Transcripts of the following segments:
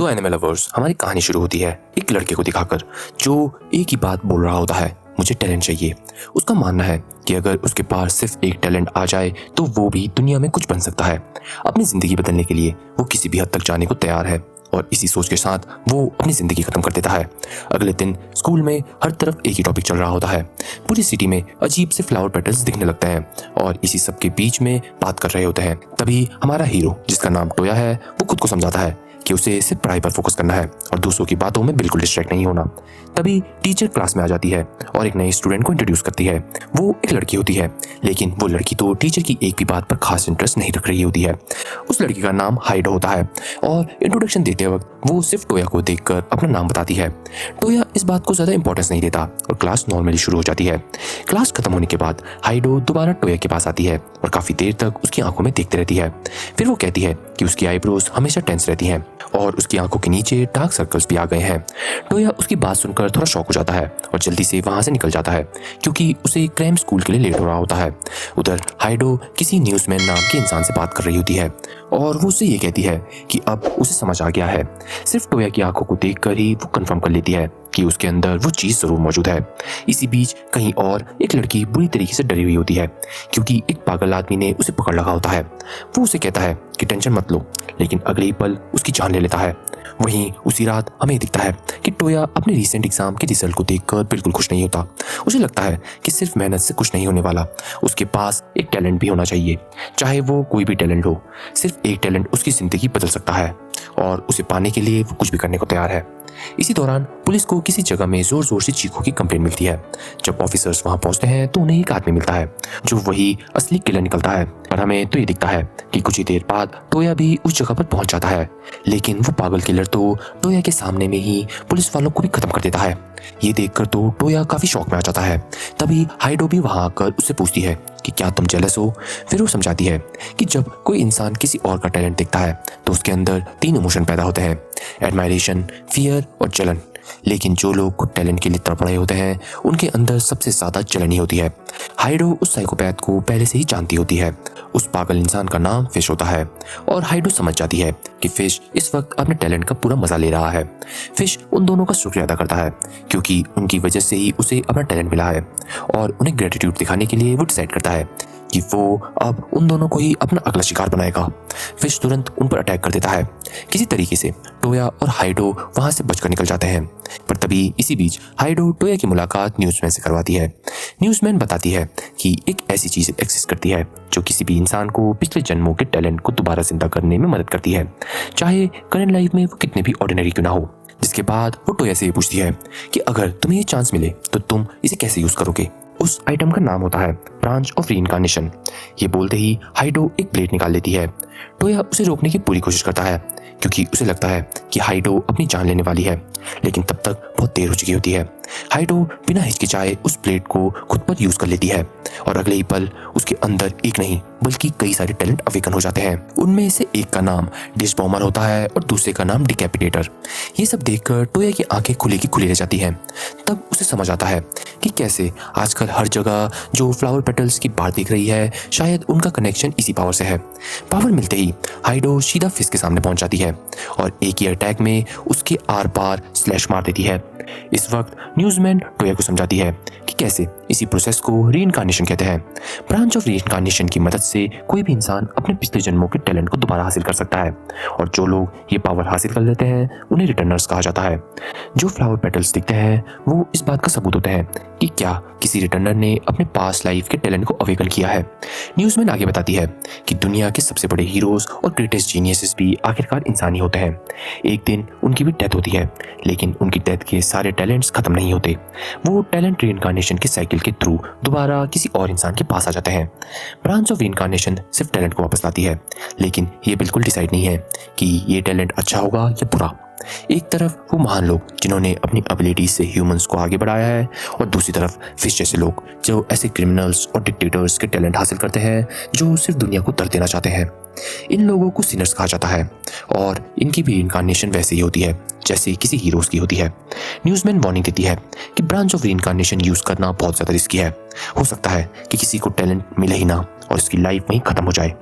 तो animal lovers, हमारी कहानी शुरू होती है एक लड़के को दिखाकर जो एक ही बात बोल रहा होता है, मुझे टैलेंट चाहिए। उसका मानना है कि अगर उसके पास सिर्फ एक टैलेंट आ जाए तो वो भी दुनिया में कुछ बन सकता है। अपनी जिंदगी बदलने के लिए वो किसी भी हद तक जाने को तैयार है और इसी सोच के साथ वो अपनी जिंदगी खत्म कर देता है। अगले दिन स्कूल में हर तरफ एक ही टॉपिक चल रहा होता है। पूरी सिटी में अजीब से फ्लावर पेटल्स दिखने लगते हैं और इसी सब के बीच में बात कर रहे होते हैं। तभी हमारा हीरो, जिसका नाम टोया है, वो खुद को समझाता है कि उसे सिर्फ पढ़ाई पर फोकस करना है और दूसरों की बातों में बिल्कुल डिस्ट्रैक्ट नहीं होना। तभी टीचर क्लास में आ जाती है और एक नए स्टूडेंट को इंट्रोड्यूस करती है। वो एक लड़की होती है, लेकिन वो लड़की तो टीचर की एक भी बात पर खास इंटरेस्ट नहीं रख रही होती है। उस लड़की का नाम हाइडो होता है और इंट्रोडक्शन देते वक्त वो सिर्फ टोया को देखकर अपना नाम बताती है। टोया इस बात को ज्यादा इंपॉर्टेंस नहीं देता और क्लास नॉर्मली शुरू हो जाती है। क्लास खत्म होने के बाद हाइडो दोबारा टोया के पास आती है और काफी देर तक उसकी आंखों में देखती रहती है। फिर वो कहती है कि उसकी आईब्रोज हमेशा टेंस रहती हैं और उसकी आंखों के नीचे डार्क सर्कल्स भी आ गए हैं। टोया उसकी बात सुनकर थोड़ा शॉक हो जाता है और जल्दी से वहां से निकल जाता है क्योंकि उसे क्रैम स्कूल के लिए लेट हो रहा होता है। उधर हाइडो किसी न्यूज़मैन नाम के इंसान से बात कर रही होती है और वो उससे ये कहती है कि अब उसे समझ आ गया है। सिर्फ टोया की आंखों को देखकर ही वो कंफर्म कर लेती है कि उसके अंदर वो चीज जरूर मौजूद है। इसी बीच कहीं और एक लड़की बुरी तरीके से डरी हुई होती है क्योंकि एक पागल आदमी ने उसे पकड़ रखा होता है। वो उसे कहता है कि टेंशन मत लो, लेकिन अगले ही पल उसकी जान ले लेता है। वहीं उसी रात हमें दिखता है कि टोया अपने रीसेंट एग्जाम के रिजल्ट को देखकर बिल्कुल खुश नहीं होता। उसे लगता है कि सिर्फ मेहनत से कुछ नहीं होने वाला, उसके पास एक टैलेंट भी होना चाहिए। चाहे वो कोई भी टैलेंट हो, सिर्फ एक टैलेंट उसकी जिंदगी बदल सकता है और उसे पाने के लिए वो कुछ भी करने को तैयार है। इसी दौरान पुलिस को किसी जगह में जोर जोर से चीखों की कंप्लेंट मिलती है। जब ऑफिसर्स वहां पहुंचते हैं तो उन्हें एक आदमी मिलता है जो वही असली किलर निकलता है। और हमें तो ये दिखता है कि कुछ ही देर बाद टोया भी उस जगह पर पहुंच जाता है, लेकिन वो पागल किलर तो टोया के सामने में ही पुलिस वालों को भी खत्म कर देता है। ये देखकर तो टोया काफी शौक में आ जाता है। तभी हाइडो भी वहां आकर उससे पूछती है कि क्या तुम जेलस हो। फिर वो समझाती है कि जब कोई इंसान किसी और का टैलेंट देखता है तो उसके अंदर 3 इमोशन पैदा होते हैं, एडमायरेशन, फियर और जलन। लेकिन जो लोग खुद टैलेंट के लिए तड़प रहे होते हैं उनके अंदर सबसे ज्यादा जलन ही होती है। हाइडो उस साइकोपैथ को पहले से ही जानती होती है। उस पागल इंसान का नाम फिश होता है और हाइडो समझ जाती है कि फिश इस वक्त अपने टैलेंट का पूरा मजा ले रहा है। फिश उन दोनों का शुक्रिया अदा करता है क्योंकि उनकी वजह से ही उसे अपना टैलेंट मिला है और उन्हें ग्रेटिट्यूड दिखाने के लिए वो डिसाइड करता है कि वो अब उन दोनों को ही अपना अगला शिकार बनाएगा। फिश तुरंत उन पर अटैक कर देता है। किसी तरीके से टोया और हाइडो वहां से बचकर निकल जाते हैं, पर तभी इसी बीच हाइडो टोया की मुलाकात न्यूज़मैन से करवाती है। न्यूज़मैन बताती है कि एक ऐसी चीज एग्जिस्ट करती है जो किसी भी इंसान को पिछले जन्मों के टैलेंट को दोबारा जिंदा करने में मदद करती है, चाहे करंट लाइफ में वो कितने भी ऑर्डिनरी क्यों ना हो। जिसके बाद वो टोया से ये पूछती है कि अगर तुम्हें ये चांस मिले तो तुम इसे कैसे यूज करोगे। उस आइटम का नाम होता है ब्रांच ऑफ रीइंकार्नेशन। ये बोलते ही हाइडो एक ब्लेड निकाल लेती है। टोया उसे रोकने की पूरी कोशिश करता है क्योंकि उसे लगता है कि हाइडो अपनी जान लेने वाली है, लेकिन तब तक बहुत देर हो चुकी होती है। हाइडो बिना हिचकिचाए उस ब्लेड को खुद पर यूज कर लेती है और अगले ही पल उसके अंदर एक नहीं बल्कि कई सारे टैलेंट अवेकन हो जाते हैं। उनमें से एक का नाम डिसबॉमर होता है और दूसरे का नाम डिकैपिटेटर। ये सब देखकर टोया की आंखें खुली की खुली रह जाती हैं। तब उसे समझ आता है कि कैसे आजकल हर जगह जो फ्लावर पेटल्स की बात दिख रही है, शायद उनका कनेक्शन इसी पावर से है। पावर मिलते ही हाइडो सीधा फिश के सामने पहुंच जाती है और एक ही अटैक में उसके आर पार स्लैश मार देती है। इस वक्त न्यूज़मैन टोया को समझाती है कि कैसे इसी प्रोसेस को रीइंकार्नेशन कहते हैं। ब्रांच ऑफ रीइंकार्नेशन की मदद से कोई भी इंसान अपने पिछले जन्मों के टैलेंट को दोबारा हासिल कर सकता है और जो लोग ये पावर हासिल कर लेते हैं उन्हें रिटर्नर्स कहा जाता है। जो फ्लावर पेटल्स दिखते हैं वो इस बात का सबूत होते हैं कि क्या किसी रिटर्नर ने अपने पास्ट लाइफ के टैलेंट को अवेकन किया है। न्यूज़मैन आगे बताती है कि दुनिया के सबसे बड़े हीरोज और ग्रेटेस्ट जीनियसेस भी आखिरकार इंसान ही होते हैं। एक दिन उनकी भी डेथ होती है, लेकिन उनकी डेथ के सारे टैलेंट्स खत्म नहीं होते। वो टैलेंट रीइंकार्नेशन के साइकिल के थ्रू दोबारा किसी और इंसान के पास आ जाते हैं। ब्रांच ऑफ रीइंकार्नेशन सिर्फ टैलेंट को वापस लाती है, लेकिन ये बिल्कुल डिसाइड नहीं है कि ये टैलेंट अच्छा होगा या बुरा। एक तरफ वो महान लोग जिन्होंने अपनी एबिलिटीज से ह्यूमंस को आगे बढ़ाया है और दूसरी तरफ फिश जैसे लोग जो ऐसे क्रिमिनल्स और डिक्टेटर्स के टैलेंट हासिल करते हैं जो सिर्फ दुनिया को दर्द देना चाहते हैं। इन लोगों को सिनर्स कहा जाता है और इनकी भी इनकारनेशन वैसे ही होती है जैसे किसी हीरोज की होती है। न्यूज़मैन वार्निंग देती है कि ब्रांच ऑफ रीइंकार्नेशन यूज करना बहुत ज्यादा रिस्की है। हो सकता है कि किसी को टैलेंट मिले ही ना और उसकी लाइफ वहीं खत्म हो जाए,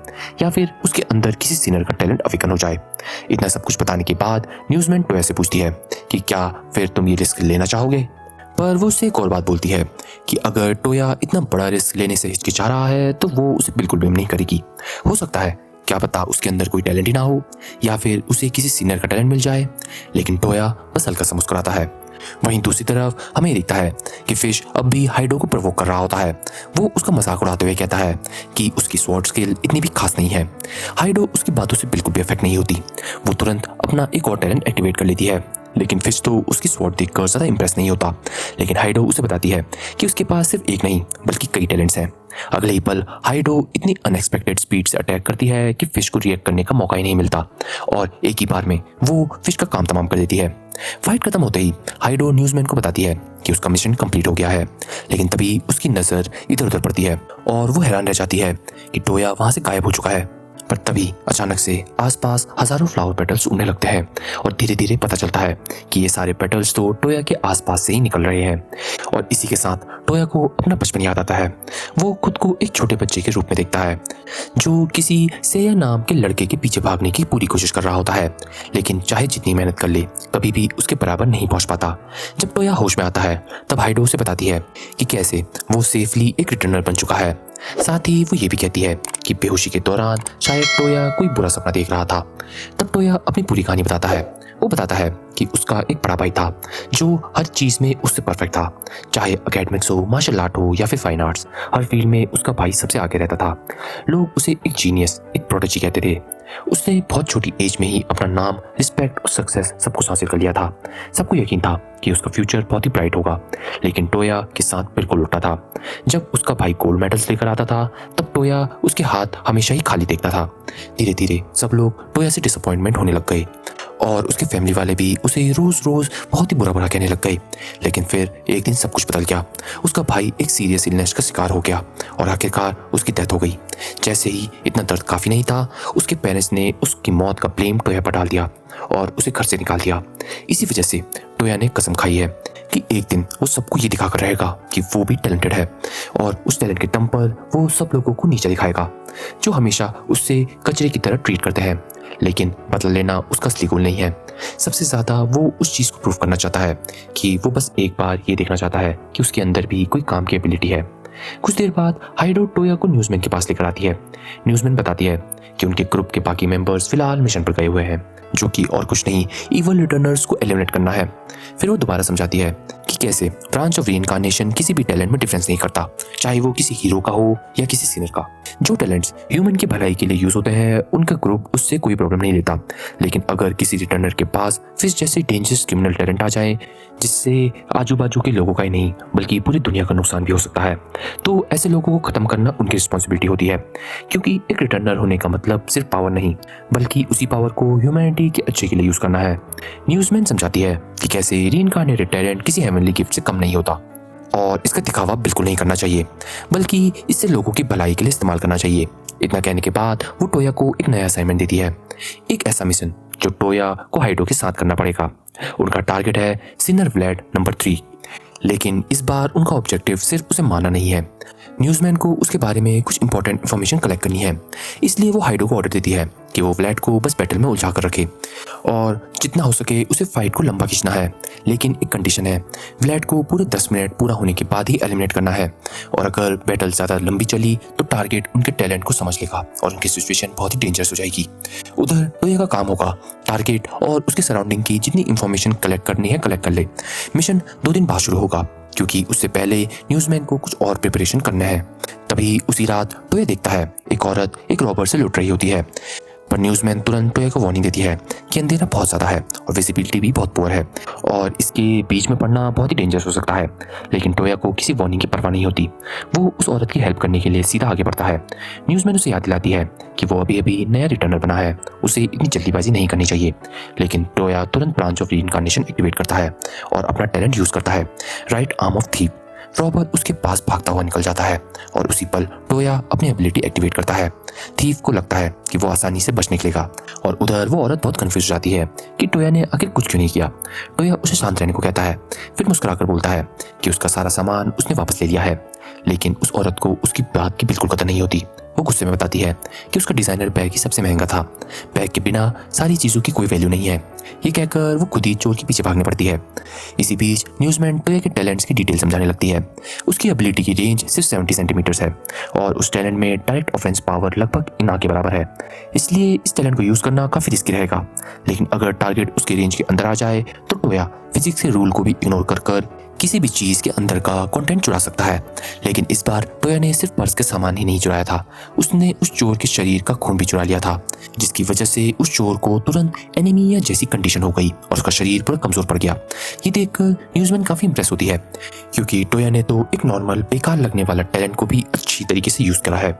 या फिर उसके अंदर किसी सीनियर का टैलेंट अवेकन हो जाए। इतना सब कुछ बताने के बाद न्यूज़मैन टोया से पूछती है कि क्या फिर तुम ये रिस्क लेना चाहोगे। पर वो उससे एक और बात बोलती है कि अगर टोया इतना बड़ा रिस्क लेने से हिचकिचा रहा है तो वो उसे बिल्कुल ब्लेम नहीं करेगी। हो सकता है, क्या पता उसके अंदर कोई टैलेंट ही ना हो, या फिर उसे किसी सीनियर का टैलेंट मिल जाए। लेकिन टोया बस हल्का सा मुस्कुराता है। वहीं दूसरी तरफ हमें दिखता है कि फिश अब भी हाइडो को प्रोवोक कर रहा होता है। वो उसका मजाक उड़ाते हुए कहता है कि उसकी स्वॉर्ड स्किल इतनी भी खास नहीं है। हाइडो उसकी बातों से बिल्कुल भी अफेक्ट नहीं होती। वो तुरंत अपना एक और टैलेंट एक्टिवेट कर लेती है। लेकिन फिश तो उसकी स्वॉर्ड देखकर ज्यादा इंप्रेस नहीं होता। लेकिन हाइडो उसे बताती है कि उसके पास सिर्फ एक नहीं बल्कि कई टैलेंट्स हैं। अगले ही पल हाइडो इतनी अनएक्सपेक्टेड स्पीड से अटैक करती है कि फिश को रिएक्ट करने का मौका ही नहीं मिलता और एक ही बार में वो फिश का काम तमाम कर देती है। फाइट खत्म होते ही हाइडो न्यूज़मैन को बताती है कि उसका मिशन कंप्लीट हो गया है। लेकिन तभी उसकी नजर इधर उधर पड़ती है और वो हैरान रह जाती है कि टोया वहां से गायब हो चुका है। पर तभी अचानक से आसपास हजारों फ्लावर पेटल्स उड़ने लगते हैं और धीरे धीरे पता चलता है कि ये सारे पेटल्स तो टोया के आसपास से ही निकल रहे हैं। और इसी के साथ टोया को अपना बचपन याद आता है। वो खुद को एक छोटे बच्चे के रूप में देखता है जो किसी सेया नाम के लड़के के पीछे भागने की पूरी कोशिश कर रहा होता है, लेकिन चाहे जितनी मेहनत कर ले कभी भी उसके बराबर नहीं पहुंच पाता। जब टोया होश में आता है तब हाइडो उसे बताती है कि कैसे वो सेफली एक रिटर्नर बन चुका है। साथ ही वो ये भी कहती है कि बेहोशी के दौरान शायद टोया कोई बुरा सपना देख रहा था। तब टोया अपनी पूरी कहानी बताता है। वो बताता है कि उसका एक बड़ा भाई था जो हर चीज में उससे परफेक्ट था, चाहे एकेडमिक्स हो, मार्शल आर्ट हो या फिर फाइन आर्ट्स। हर फील्ड में उसका भाई सबसे आगे रहता था। लोग उसे एक जीनियस, एक प्रोडिजी कहते थे। उसने बहुत छोटी एज में ही अपना नाम, रिस्पेक्ट और सक्सेस सब कुछ हासिल कर लिया था। सबको यकीन था कि उसका फ्यूचर बहुत ही ब्राइट होगा। लेकिन टोया के साथ बिल्कुल उल्टा था। जब उसका भाई गोल्ड मेडल्स लेकर आता था तब टोया उसके हाथ हमेशा ही खाली देखता था। धीरे धीरे सब लोग टोया से डिसअपॉइंटमेंट होने लग गए और उसके फैमिली वाले भी उसे रोज रोज बहुत ही बुरा बुरा कहने लग गए। लेकिन फिर एक दिन सब कुछ बदल गया। उसका भाई एक सीरियस इलनेस का शिकार हो गया और आखिरकार उसकी डेथ हो गई। जैसे ही इतना दर्द काफी नहीं था, उसके पेरेंट्स ने उसकी मौत का ब्लेम टोया पर डाल दिया और उसे घर से निकाल दिया। इसी वजह से टोया ने कसम खाई है कि एक दिन वो सबको ये दिखाकर रहेगा कि वो भी टैलेंटेड है और उस टैलेंट के दम पर वो सब लोगों को नीचे दिखाएगा जो हमेशा उससे कचरे की तरह ट्रीट करते हैं। लेकिन बदला लेना उसका असली गोल नहीं है। सबसे ज्यादा वो उस चीज को प्रूव करना चाहता है कि वो बस एक बार ये देखना चाहता है कि उसके अंदर भी कोई काम की एबिलिटी है। कुछ देर बाद हाइडो टोया को न्यूज़मैन के पास लेकर आती है। न्यूज़मैन बताती है कि उनके ग्रुप के बाकी मेंबर्स फिलहाल मिशन पर गए हुए हैं, जो कि और कुछ नहीं, इवल रिटर्नर्स को एलिमिनेट करना है। फिर वो दोबारा समझाती है कि कैसे ब्रांच ऑफ रीइंकार्नेशन किसी भी टैलेंट में डिफरेंस नहीं करता, चाहे वो किसी हीरो का हो या किसी सीनियर का। जो टैलेंट्स ह्यूमन की भलाई के लिए यूज होते हैं उनका ग्रुप उससे कोई प्रॉब्लम नहीं लेता। लेकिन अगर किसी रिटर्नर के पास फिश जैसे डेंजरस क्रिमिनल टैलेंट आ जाए जिससे आजू बाजू के लोगों का ही नहीं बल्कि पूरी दुनिया का नुकसान भी हो सकता है, तो ऐसे लोगों को खत्म करना उनकी रिस्पॉन्सिबिलिटी होती है। क्योंकि एक रिटर्नर होने का मतलब सिर्फ पावर नहीं बल्कि उसी पावर को ह्यूमैनिटी के अच्छे के लिए यूज करना है। न्यूज़मैन समझाती है कि कैसे रीइंकार्नेटेड टैलेंट किसी हेवनली गिफ्ट से कम नहीं होता और इसका दिखावा बिल्कुल नहीं करना चाहिए बल्कि इससे लोगों की भलाई के लिए इस्तेमाल करना चाहिए। इतना कहने के बाद वो टोया को एक नया असाइनमेंट देती है, एक ऐसा मिशन जो टोया को हाइडो के साथ करना पड़ेगा। उनका टारगेट है सिनर व्लैड नंबर 3। लेकिन इस बार उनका ऑब्जेक्टिव सिर्फ उसे मारना नहीं है, न्यूज़मैन को उसके बारे में कुछ इंपॉर्टेंट इन्फॉर्मेशन कलेक्ट करनी है। इसलिए वो हाइडो को ऑर्डर देती है कि वो व्लैड को बस बैटल में उलझा कर रखे और जितना हो सके उसे फाइट को लंबा खींचना है। लेकिन एक कंडीशन है, व्लैड को पूरे 10 मिनट पूरा होने के बाद ही एलिमिनेट करना है और अगर बैटल ज़्यादा लंबी चली तो टारगेट उनके टैलेंट को समझ लेगा और उनकी सिचुएशन बहुत ही डेंजरस हो जाएगी। उधर टोया का काम होगा टारगेट और उसके सराउंडिंग की जितनी इन्फॉर्मेशन कलेक्ट करनी है कलेक्ट कर ले। मिशन 2 दिन बाद शुरू होगा क्योंकि उससे पहले न्यूज़मैन को कुछ और प्रिपरेशन करना है। तभी उसी रात टोया देखता है एक औरत एक रॉबर से लुट रही होती है, पर न्यूज़मैन तुरंत टोया को वार्निंग देती है कि अंधेरा बहुत ज़्यादा है और विजिबिलिटी भी बहुत पुअर है और इसके बीच में पड़ना बहुत ही डेंजरस हो सकता है। लेकिन टोया को किसी वार्निंग की परवाह नहीं होती। वो उस औरत की हेल्प करने के लिए सीधा आगे बढ़ता है। न्यूज़मैन उसे याद दिलाती है कि वो अभी अभी नया रिटर्नर बना है, उसे इतनी जल्दीबाजी नहीं करनी चाहिए। लेकिन टोया तुरंत ब्रांच ऑफ रीइंकार्नेशन एक्टिवेट करता है और अपना टैलेंट यूज करता है, right arm of thief. Robber उसके पास भागता हुआ निकल जाता है और उसी पल टोया अपनी एबिलिटी एक्टिवेट करता है। थीफ को लगता है कि वो आसानी से बच निकलेगा और उधर वो औरत बहुत कंफ्यूज हो जाती है कि टोया ने आखिर कुछ क्यों नहीं किया। टोया उसे शांत रहने को कहता है, फिर मुस्कुराकर बोलता है कि उसका सारा सामान उसने वापस ले लिया है। लेकिन उस औरत को उसकी बात की बिल्कुल कदर नहीं होती। वो गुस्से में बताती है कि उसका डिजाइनर बैग ही सबसे महंगा था, बैग के बिना सारी चीजों की कोई वैल्यू नहीं है। ये कहकर वो खुद ही चोर के पीछे भागने पड़ती है। इसी बीच न्यूज़मैन टोया के टैलेंट्स की डिटेल समझाने लगती है। उसकी एबिलिटी की रेंज सिर्फ 70 सेंटीमीटर्स है और उस टैलेंट में डायरेक्ट ऑफेंस पावर लगभग ना के बराबर है। इसलिए इस टैलेंट को यूज करना काफी रिस्की रहेगा। लेकिन अगर टारगेट उसके रेंज के अंदर आ जाए तो टोया फिजिक्स के रूल को भी इग्नोर कर किसी भी चीज के अंदर का कंटेंट चुरा सकता है। लेकिन इस बार टोया ने सिर्फ पर्स के सामान ही नहीं चुराया था, उसने उस चोर के शरीर का खून भी चुरा लिया था, जिसकी वजह से उस चोर को तुरंत एनीमिया जैसी कंडीशन हो गई और उसका शरीर पूरा कमजोर पड़ गया। ये देखकर न्यूज़मैन काफी इंप्रेस होती है क्योंकि टोया ने तो एक नॉर्मल बेकार लगने वाला टैलेंट को भी अच्छी तरीके से यूज करा है।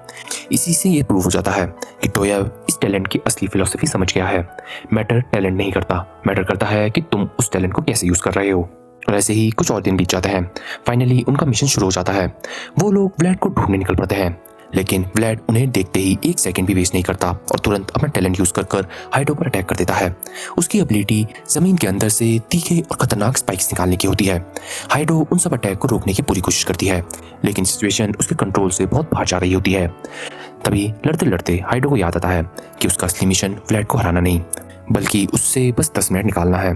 इसी से ये प्रूव हो जाता है कि टोया इस टैलेंट की असली फिलॉसफी समझ गया है। मैटर टैलेंट नहीं करता, मैटर करता है कि तुम उस टैलेंट को कैसे यूज कर रहे हो। और ऐसे ही कुछ और दिन बीत जाते हैं। फाइनली उनका मिशन शुरू हो जाता है। वो लोग व्लैड को ढूंढने निकल पड़ते हैं, लेकिन व्लैड उन्हें देखते ही एक सेकंड भी वेस्ट नहीं करता और तुरंत अपना टैलेंट यूज कर हाइडो पर अटैक कर देता है। उसकी एबिलिटी जमीन के अंदर से तीखे और खतरनाक स्पाइक्स निकालने की होती है। हाइडो उन सब अटैक को रोकने की पूरी कोशिश करती है, लेकिन सिचुएशन उसके कंट्रोल से बहुत बाहर जा रही होती है। तभी लड़ते लड़ते हाइडो को याद आता है कि उसका असली मिशन व्लैड को हराना नहीं बल्कि उससे बस 10 मिनट निकालना है।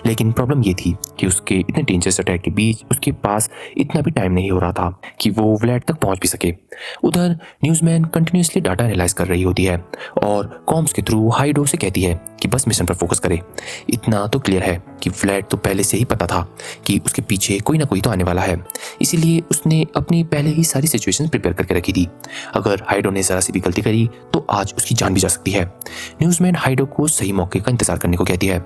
लेकिन प्रॉब्लम ये थी कि उसके इतने डेंजरस अटैक के बीच उसके पास इतना भी टाइम नहीं हो रहा था कि वो व्लैड तक पहुंच भी सके। उधर न्यूज़मैन कंटिन्यूसली डाटा एनालाइज कर रही होती है और कॉम्स के थ्रू हाइडो से कहती है कि बस मिशन पर फोकस करे। इतना तो क्लियर है कि व्लैड तो पहले से ही पता था कि उसके पीछे कोई ना कोई तो आने वाला है, इसीलिए उसने अपनी पहले ही सारी सिचुएशन प्रिपेयर करके रखी थी। अगर हाइडो ने जरा सी भी गलती करी तो आज उसकी जान भी जा सकती है। न्यूज़मैन हाइडो को सही मौके का इंतजार करने को कहती है,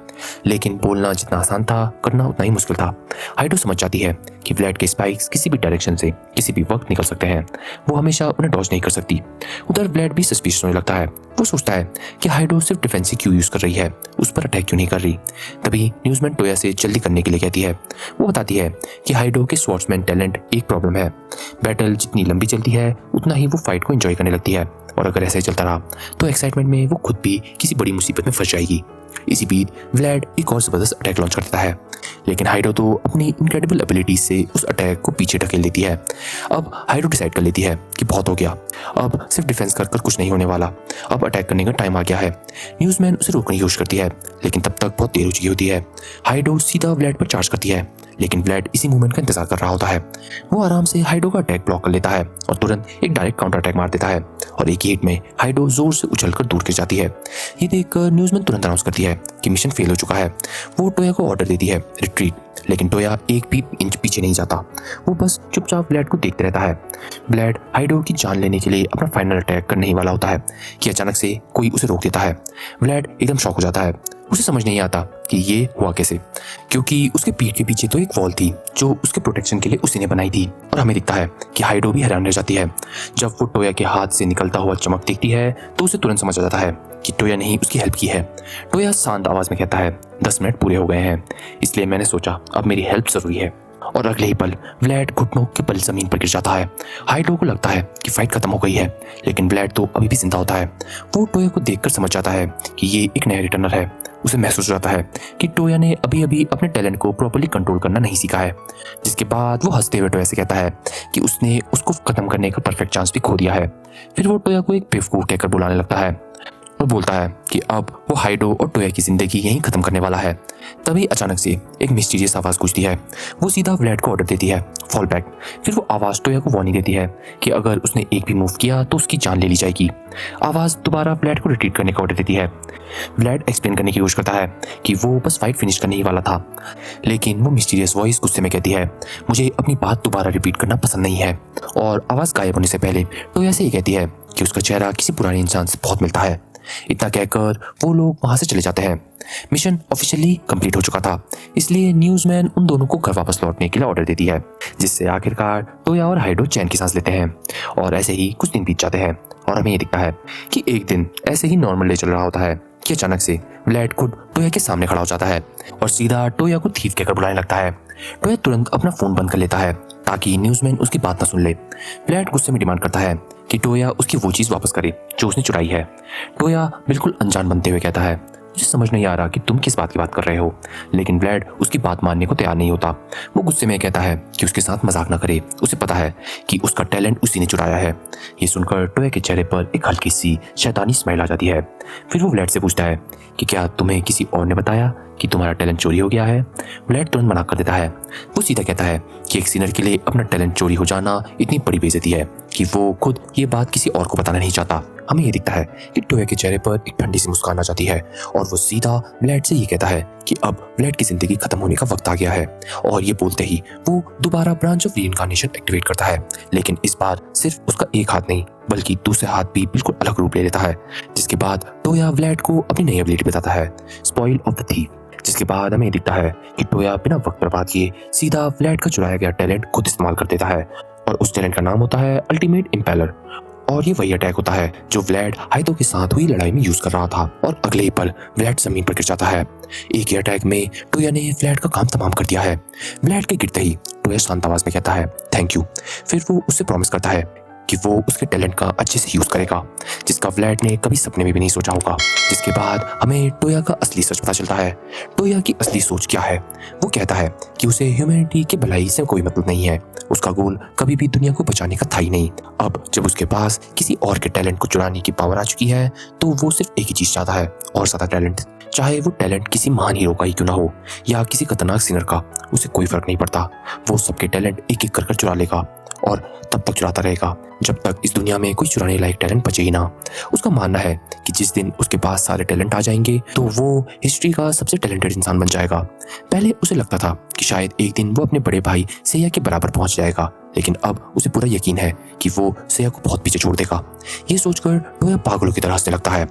लेकिन बोलना जितना आसान था करना उतना ही मुश्किल था। हाइडो समझ जाती है कि व्लैड के स्पाइक्स किसी भी डायरेक्शन से किसी भी वक्त निकल सकते हैं, वो हमेशा उन्हें डॉज नहीं कर सकती। उधर व्लैड भी सस्पिशियस होने लगता है। वो सोचता है कि हाइडो सिर्फ डिफेंसिव क्यों यूज कर रही है, उस पर अटैक क्यों नहीं कर रही। तभी न्यूज़मैन टोया से जल्दी करने के लिए कहती है। वो बताती है कि हाइडो के स्वॉर्ड्समैन टैलेंट एक प्रॉब्लम है, बैटल जितनी लंबी चलती है उतना ही वो फाइट को एंजॉय करने लगती है और अगर ऐसे ही चलता रहा तो एक्साइटमेंट में वो खुद भी किसी बड़ी मुसीबत में फंस जाएगी। इसी बीच व्लैड एक और जबरदस्त अटैक लॉन्च कर देता है, लेकिन हाइडो तो अपनी इनक्रेडिबल एबिलिटी से उस अटैक को पीछे ढकेल देती है। अब हाइडो डिसाइड कर लेती है कि बहुत हो गया, अब सिर्फ डिफेंस कर कुछ नहीं होने वाला, अब अटैक करने का टाइम आ गया है। न्यूज़मैन उसे रोकने की कोशिश करती है, लेकिन तब तक बहुत देर हो चुकी होती है। हाइडो सीधा व्लैड पर चार्ज करती है, लेकिन व्लैड इसी मूवमेंट का इंतजार कर रहा होता है। वो आराम से हाइडो का अटैक ब्लॉक कर लेता है और तुरंत एक डायरेक्ट काउंटर अटैक मार देता है और एक ही हिट में हाइडो जोर से उछलकर दूर गिर जाती है। ये देखकर न्यूज़मैन तुरंत अनाउंस करती है कि मिशन फेल हो चुका है। वो टोया को ऑर्डर देती है रिट्रीट, लेकिन टोया एक भी इंच पीछे नहीं जाता। वो बस चुपचाप व्लैड को देखते रहता है। व्लैड हाइडो की जान लेने के लिए अपना फाइनल अटैक करने ही वाला होता है कि अचानक से कोई उसे रोक देता है। व्लैड एकदम शॉक हो जाता है। उसे समझ नहीं आता कि ये हुआ कैसे, क्योंकि उसके पीठ के पीछे तो एक वॉल थी जो उसके प्रोटेक्शन के लिए उसी ने बनाई थी। और हमें दिखता है कि हाइडो भी हैरान रह जाती है। जब वो टोया के हाथ से निकलता हुआ चमक देखती है तो उसे तुरंत समझ आ जाता है कि टोया ने ही उसकी हेल्प की है। टोया शांत आवाज में कहता है, 10 मिनट पूरे हो गए हैं, इसलिए मैंने सोचा अब मेरी हेल्प जरूरी है। और अगले ही पल व्लैड घुटनों के बल जमीन पर गिर जाता है। हाइडो को लगता है कि फाइट खत्म हो गई है, लेकिन व्लैड तो अभी भी जिंदा होता है। वो टोया को देखकर समझ जाता है कि ये एक नया रिटर्नर है। उसे महसूस हो जाता है कि टोया ने अभी अभी अपने टैलेंट को प्रॉपर्ली कंट्रोल करना नहीं सीखा है, जिसके बाद वो हंसते हुए टोया से कहता है कि उसने उसको खत्म करने का परफेक्ट चांस भी खो दिया है। फिर वो टोया को एक बेवकूफ कहकर बुलाने लगता है और बोलता है कि अब वो हाइडो और टोया की जिंदगी यहीं खत्म करने वाला है। तभी अचानक से एक मिस्टीरियस आवाज गूंजती है। वो सीधा व्लैड को ऑर्डर देती है, फॉल बैक। फिर वो आवाज टोया को वार्निंग देती है कि अगर उसने एक भी मूव किया तो उसकी जान ले ली जाएगी। आवाज दोबारा व्लैड को रिट्रीट करने का ऑर्डर देती है। व्लैड एक्सप्लेन करने की कोशिश करता है कि वो बस फाइट फिनिश करने ही वाला था, लेकिन वो मिस्टीरियस वॉइस गुस्से में कहती है, मुझे अपनी बात दोबारा रिपीट करना पसंद नहीं है। और आवाज गायब होने से पहले टोया से ये कहती है कि उसका चेहरा किसी पुराने इंसान से बहुत मिलता है। इतना कहकर वो लोग वहां से चले जाते हैं। मिशन ऑफिशियली कंप्लीट हो चुका था, इसलिए न्यूज़मैन उन दोनों को घर वापस लौटने के लिए ऑर्डर देती है, जिससे आखिरकार टोया और हाइडो चैन की सांस लेते हैं। और ऐसे ही कुछ दिन बीत जाते हैं और हमें ये दिखता है कि एक दिन ऐसे ही नॉर्मल डे चल रहा होता है कि अचानक से व्लैड खुद टोया के सामने खड़ा हो जाता है और सीधा टोया को थीफ कहकर बुलाने लगता है। टोया तुरंत अपना फोन बंद कर लेता है ताकि न्यूज़मैन उसकी बात ना सुन ले। ब्लैड गुस्से में डिमांड करता है कि टोया उसकी वो चीज़ वापस करे जो उसने चुराई है। टोया बिल्कुल अनजान बनते हुए कहता है, मुझे समझ नहीं आ रहा कि तुम किस बात की बात कर रहे हो। लेकिन ब्लैड उसकी बात मानने को तैयार नहीं होता। वो गुस्से में कहता है कि उसके साथ मजाक ना करे, उसे पता है कि उसका टैलेंट उसी ने चुराया है। ये सुनकर टोया के चेहरे पर एक हल्की सी शैतानी स्माइल आ जाती है। फिर वो ब्लैड से पूछता है कि क्या तुम्हें किसी और ने बताया कि तुम्हारा टैलेंट चोरी हो गया है। ब्लैड तुरंत मना कर देता है। वो सीधा कहता है कि एक सिनर के लिए अपना टैलेंट चोरी हो जाना इतनी बड़ी बेइज्जती है कि वो खुद ये बात किसी और को बताना नहीं चाहता। हमें ये दिखता है कि टोया के चेहरे पर एक ठंडी सी मुस्कान आ जाती है और वो सीधा ब्लैड से ये कहता है कि अब ब्लैड की जिंदगी खत्म होने का वक्त आ गया है। और ये बोलते ही वो दोबारा ब्रांच ऑफ रीइंकार्नेशन एक्टिवेट करता है, लेकिन इस बार सिर्फ उसका एक हाथ नहीं बल्कि दूसरे हाथ भी बिल्कुल अलग रूप ले लेता है। जिसके बाद टोया ब्लैड को अपनी नई एबिलिटी बताता है, स्पॉइल ऑफ द थीफ। जिसके बाद हमें दिखता है कि टोया बिना वक्त बर्बाद किए सीधा ब्लैड का चुराया गया टैलेंट खुद इस्तेमाल कर देता है और उस टैलेंट का नाम होता है अल्टीमेट इम्पेलर। और ये वही अटैक होता है जो व्लैड हाइडो के साथ हुई लड़ाई में यूज कर रहा था और अगले ही पल व्लैड जमीन पर गिर जाता है। एक ही अटैक में टोया ने व्लैड का काम तमाम कर दिया है। व्लैड के गिरते ही टोया शांत आवाज में कहता है थैंक यू। फिर वो उससे प्रॉमिस करता है कि वो उसके टैलेंट का अच्छे से यूज करेगा, जिसका व्लैड ने कभी सपने में भी नहीं सोचा होगा। जिसके बाद हमें टोया का असली सच पता चलता है। टोया की असली सोच क्या है? वो कहता है कि उसे ह्यूमैनिटी की भलाई से कोई मतलब नहीं है। उसका गोल कभी भी दुनिया को बचाने का था ही नहीं। अब जब उसके पास किसी और के टैलेंट को चुराने की पावर आ चुकी है तो वो सिर्फ एक ही चीज चाहता है, और ज्यादा टैलेंट। चाहे वो टैलेंट किसी महान हीरो का ही क्यों ना हो या किसी खतरनाक सिंगर का, उसे कोई फर्क नहीं पड़ता। वो सबके टैलेंट एक एक कर चुरा लेगा और तब तक चुराता रहेगा जब तक इस दुनिया में कोई चुराने लायक टैलेंट बचे ही ना। उसका मानना है कि जिस दिन उसके पास सारे टैलेंट आ जाएंगे तो वो हिस्ट्री का सबसे टैलेंटेड इंसान बन जाएगा। पहले उसे लगता था कि शायद एक दिन वो अपने बड़े भाई सेया के बराबर पहुंच जाएगा, लेकिन अब उसे पूरा यकीन है कि वो सेया को बहुत पीछे छोड़ देगा। ये सोचकर टोया पागलों की तरह हंसने लगता है।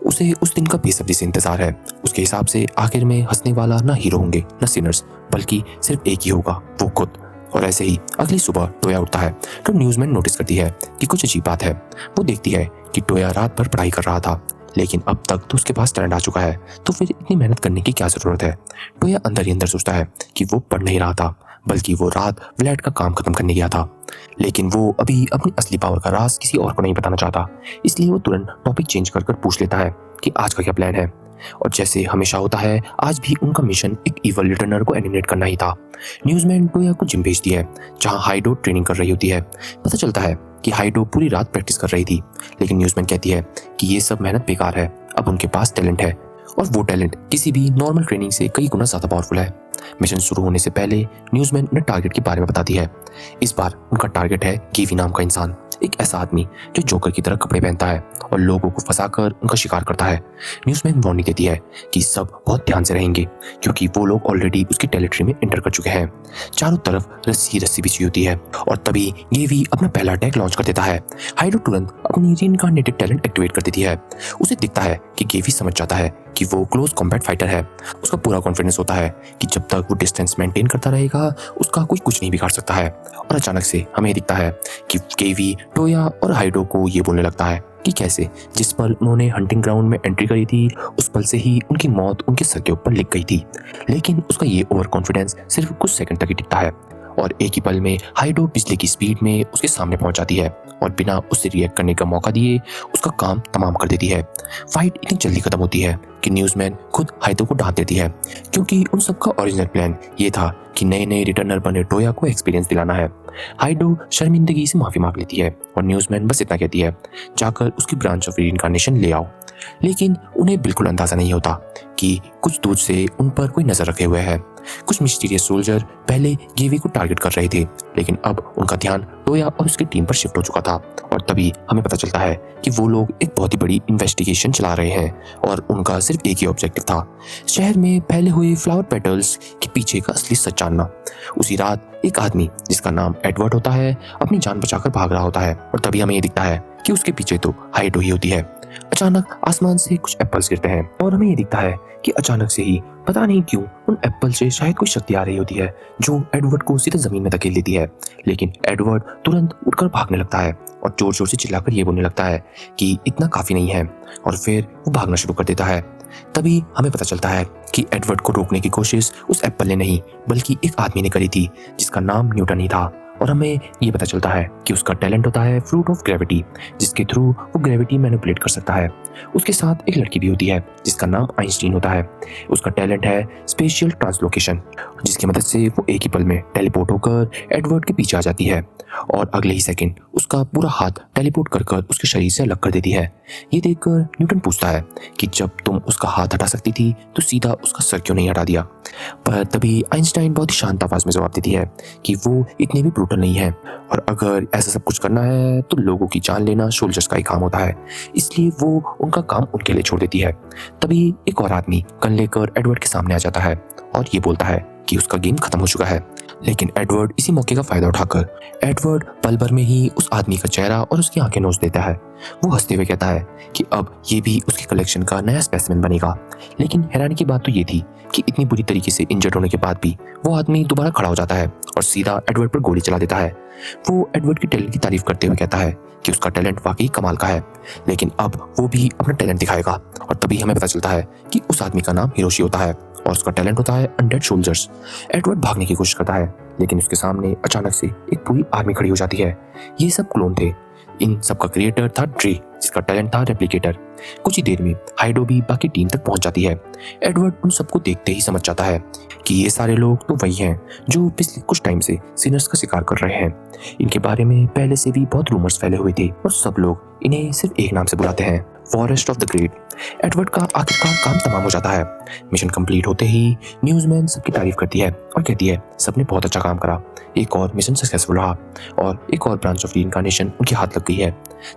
उसे उस दिन का बेसब्री से इंतजार है। उसके हिसाब से आखिर में हंसने वाला ना हीरो होंगे न सिनर्स, बल्कि सिर्फ एक ही होगा, वो खुद। और ऐसे ही अगली सुबह टोया उठता है तो न्यूज़मैन नोटिस करती है कि कुछ अजीब बात है। वो देखती है कि टोया रात भर पढ़ाई कर रहा था, लेकिन अब तक तो उसके पास टैलेंट आ चुका है, तो फिर इतनी मेहनत करने की क्या जरूरत है। टोया अंदर ही अंदर सोचता है कि वो पढ़ नहीं रहा था, बल्कि वो रात व्लैड का काम खत्म करने गया था। लेकिन वो अभी अपनी असली पावर का राज किसी और को नहीं बताना चाहता, इसलिए वो तुरंत टॉपिक चेंज कर पूछ लेता है कि आज का क्या प्लान है। और जैसे हमेशा होता है, आज भी उनका मिशन एक इवल रिटर्नर को एलिमिनेट करना ही था। न्यूज़मैन टोया को जिम भेजती है जहां हाइडो ट्रेनिंग कर रही होती है। पता चलता है कि हाइडो पूरी रात प्रैक्टिस कर रही थी, लेकिन न्यूज़मैन कहती है कि ये सब मेहनत बेकार है, अब उनके पास टैलेंट है और वो टैलेंट किसी भी नॉर्मल ट्रेनिंग से कई गुना ज्यादा पावरफुल है। मिशन शुरू होने से पहले न्यूज़मैन उन्हें टारगेट के बारे में बताती है। इस बार उनका टारगेट है गेवी नाम का इंसान, एक ऐसा आदमी जो जोकर की तरह कपड़े पहनता है और लोगों को फंसाकर उनका शिकार करता है। न्यूज़मैन वार्निंग देती है कि सब बहुत ध्यान से रहेंगे क्योंकि वो लोग ऑलरेडी उसकी टेरिटरी में एंटर कर चुके हैं। चारों तरफ रस्सी रस्सी बिछी होती है और तभी गेवी अपना पहला अटैक लॉन्च कर देता है। हाइडो तुरंत अपनी रीइंकार्नेटेड टैलेंट एक्टिवेट कर देती है। उसे दिखता है कि गेवी समझ जाता है कि वो क्लोज कॉम्बैट फाइटर है। उसका पूरा कॉन्फिडेंस होता है कि जब तक वो डिस्टेंस मेंटेन करता रहेगा उसका कोई कुछ नहीं बिगाड़ सकता है। और अचानक से हमें दिखता है कि गेवी टोया और हाइडो को ये बोलने लगता है कि कैसे जिस पल उन्होंने हंटिंग ग्राउंड में एंट्री करी थी उस पल से ही उनकी मौत उनके सर के ऊपर लिख गई थी। लेकिन उसका ये ओवर कॉन्फिडेंस सिर्फ कुछ सेकंड तक ही टिकता है और एक ही पल में हाइडो बिजली की स्पीड में उसके सामने पहुंच जाती है और बिना उससे रिएक्ट करने का मौका दिए उसका काम तमाम कर देती है। फाइट इतनी जल्दी खत्म होती है कि न्यूज़मैन खुद हाइडो को डांट देती है क्योंकि उन सबका ओरिजिनल प्लान ये था कि नए नए रिटर्नर बने टोया को एक्सपीरियंस दिलाना है। हाइडो शर्मिंदगी से माफी मांग लेती है और न्यूज़मैन बस इतना कहती है, जाकर उसकी ब्रांच ऑफ रीइंकार्नेशन ले आओ। लेकिन उन्हें बिल्कुल अंदाजा नहीं होता कि कुछ दूर से उन पर कोई नजर रखे हुए है। कुछ मिस्टीरियस सोल्जर पहले गेवी को टारगेट कर रहे थे, लेकिन अब उनका ध्यान टोया और उसकी टीम पर शिफ्ट हो चुका था। और तभी हमें पता चलता है कि वो लोग एक बहुत ही बड़ी इन्वेस्टिगेशन चला रहे हैं और उनका सिर्फ एक ही ऑब्जेक्टिव था, शहर में फैले हुए फ्लावर पेटल्स के पीछे का असली सच जानना। उसी रात एक आदमी जिसका नाम एडवर्ड होता है अपनी जान बचाकर भाग रहा होता है और तभी हमें ये दिखता है कि उसके पीछे तो हाइडो ही होती है। अचानक आसमान से कुछ एप्पल्स गिरते हैं और हमें ये दिखता है कि अचानक से ही पता नहीं क्यों उन एप्पल से शायद कोई शक्ति आ रही होती है जो एडवर्ड को सीधे जमीन में धकेल देती है। लेकिन एडवर्ड तुरंत उठकर भागने लगता है और जोर जोर से चिल्लाकर ये बोलने लगता है कि इतना काफी नहीं है और फिर वो भागना शुरू कर देता है। तभी हमें पता चलता है कि एडवर्ड को रोकने की कोशिश उस एप्पल ने नहीं बल्कि एक आदमी ने करी थी जिसका नाम न्यूटन ही था और हमें ये पता चलता है कि उसका टैलेंट होता है फ्रूट ऑफ ग्रेविटी, जिसके थ्रू वो ग्रेविटी मैनिपुलेट कर सकता है। उसके साथ एक लड़की भी होती है जिसका नाम आइंस्टीन होता है। उसका टैलेंट है स्पेशियल ट्रांसलोकेशन, जिसकी मदद से वो एक ही पल में टेलीपोर्ट होकर एडवर्ड के पीछे आ जाती है और अगले ही सेकंड उसका पूरा हाथ टेलीपोर्ट कर उसके शरीर से अलग कर देती है। ये देखकर न्यूटन पूछता है कि जब तुम उसका हाथ हटा सकती थी तो सीधा उसका सर क्यों नहीं हटा दिया। पर तभी आइंस्टाइन बहुत ही शांत आवाज में जवाब देती है कि वो इतने भी ब्रूटल नहीं है, और अगर ऐसा सब कुछ करना है तो लोगों की जान लेना सोल्जर्स का ही काम होता है, इसलिए वो उनका काम उनके लिए छोड़ देती है। तभी एक और आदमी गन लेकर एडवर्ड के सामने आ जाता है और ये बोलता है कि उसका गेम खत्म हो चुका है। लेकिन एडवर्ड इसी मौके का फायदा उठाकर एडवर्ड पल भर में ही उस आदमी का चेहरा और उसकी आंखें नोच देता है। वो हंसते हुए कहता है कि अब ये भी उसकी कलेक्शन का नया स्पेसिमेन बनेगा। लेकिन हैरानी की बात तो ये थी कि इतनी बुरी तरीके से इंजर्ड होने के बाद भी वो आदमी दोबारा खड़ा हो जाता है और सीधा एडवर्ड पर गोली चला देता है। वो एडवर्ड की टैलेंट की तारीफ करते हुए कहता है कि उसका टैलेंट वाकई कमाल का है, लेकिन अब वो भी अपना टैलेंट दिखाएगा। और तभी हमें पता चलता है कि उस आदमी का नाम हिरोशी होता है और उसका टैलेंट होता है अनडेड सोल्जर्स। एडवर्ड भागने की कोशिश करता है, लेकिन उसके सामने अचानक से एक पूरी आर्मी खड़ी हो जाती है। ये सब क्लोन थे। इन सब का क्रिएटर था ड्रे, जिसका टैलेंट था रेप्लिकेटर। कुछ ही देर में हाइडो भी बाकी टीम तक पहुंच जाती है। एडवर्ड उन सबको देखते ही समझ जाता है कि ये सारे लोग तो वही हैं जो पिछले कुछ टाइम से सिनर्स का शिकार कर रहे हैं। इनके बारे में पहले से भी बहुत रूमर्स फैले हुए थे और सब लोग इन्हें सिर्फ एक नाम से बुलाते हैं, forest of the great. Edward का आखिरकार काम तमाम हो जाता है। मिशन कंप्लीट होते ही न्यूज़मैन सबकी तारीफ करती है और कहती है सबने बहुत अच्छा काम करा, एक और मिशन सक्सेसफुल रहा और एक और ब्रांच ऑफ रीइंकार्नेशन उनके हाथ लग गई है।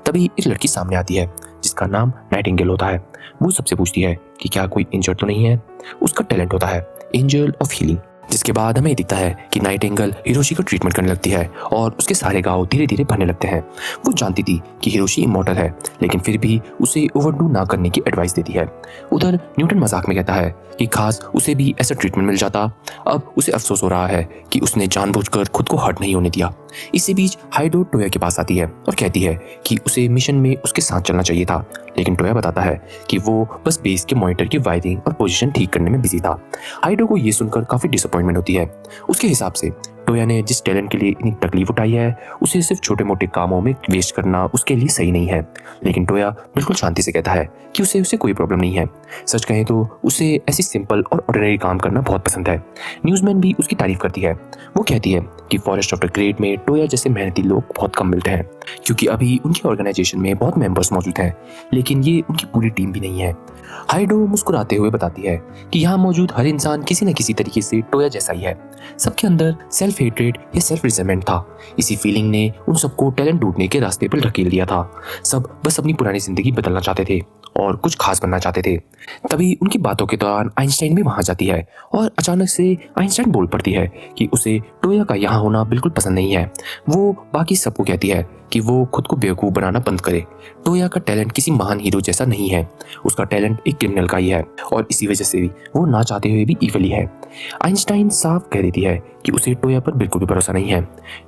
तभी एक लड़की सामने आती है जिसका नाम नाइटिंगेल होता है। वो सबसे पूछती है कि क्या कोई इंजर्ड तो नहीं है। उसका टैलेंट होता है एंजल ऑफ हीलिंग, जिसके बाद हमें दिखता है कि नाइटिंगेल हिरोशी का ट्रीटमेंट करने लगती है और उसके सारे घाव धीरे धीरे भरने लगते हैं। वो जानती थी कि हिरोशी इमॉर्टल है, लेकिन फिर भी उसे ओवरडू ना करने की एडवाइस देती है। उधर न्यूटन मजाक में कहता है कि खास उसे भी ऐसा ट्रीटमेंट मिल जाता। अब उसे अफसोस हो रहा है कि उसने जानबूझकर खुद को हर्ट नहीं होने दिया। इसी बीच हाइडो टोया के पास आती है और कहती है कि उसे मिशन में उसके साथ चलना चाहिए था, लेकिन टोया बताता है कि वो बस बेस के मॉनिटर की वायरिंग और पोजीशन ठीक करने में बिजी था। हाइडो को ये सुनकर काफी डिसअपॉइंटमेंट होती है। उसके हिसाब से टोया ने जिस टैलेंट के लिए इतनी तकलीफ उठाई है उसे सिर्फ छोटे मोटे कामों में वेस्ट करना उसके लिए सही नहीं है। लेकिन टोया बिल्कुल शांति से कहता है कि उसे कोई प्रॉब्लम नहीं है। सच कहें तो उसे ऐसी सिंपल और ऑर्डिनरी काम करना बहुत पसंद है। न्यूज़मैन भी उसकी तारीफ करती है। वो कहती है कि फॉरेस्ट ऑफ द ग्रेट में टोया जैसे मेहनती लोग बहुत कम मिलते हैं, क्योंकि अभी उनकी ऑर्गेनाइजेशन में बहुत मेंबर्स मौजूद हैं, लेकिन ये उनकी पूरी टीम भी नहीं है। हाइडो मुस्कुराते हुए बताती है कि यहाँ मौजूद हर इंसान किसी न किसी तरीके से टोया जैसा ही है। सबके अंदर सेल्फ हेट्रेड या सेल्फ रिजेंटमेंट था। इसी फीलिंग ने उन सबको टैलेंट ढूंढने के रास्ते पर ढकेल दिया था। सब बस अपनी पुरानी जिंदगी बदलना चाहते थे और कुछ खास बनना चाहते थे। तभी उनकी बातों के दौरान आइंस्टाइन भी वहां जाती है और अचानक से आइंस्टाइन बोल पड़ती है कि उसे टोया का यहाँ होना बिल्कुल पसंद नहीं है। वो बाकी सबको कहती है कि वो खुद को बेवकूफ़ बनाना बंद करे। टोया का टैलेंट किसी महान हीरो जैसा नहीं है, उसका टैलेंट एक क्रिमिनल का ही है और इसी वजह से भी वो ना चाहते हुए भी इविल ही है। आइंस्टाइन साफ कह देती है कि उसे टोया पर बिल्कुल भी भरोसा नहीं है।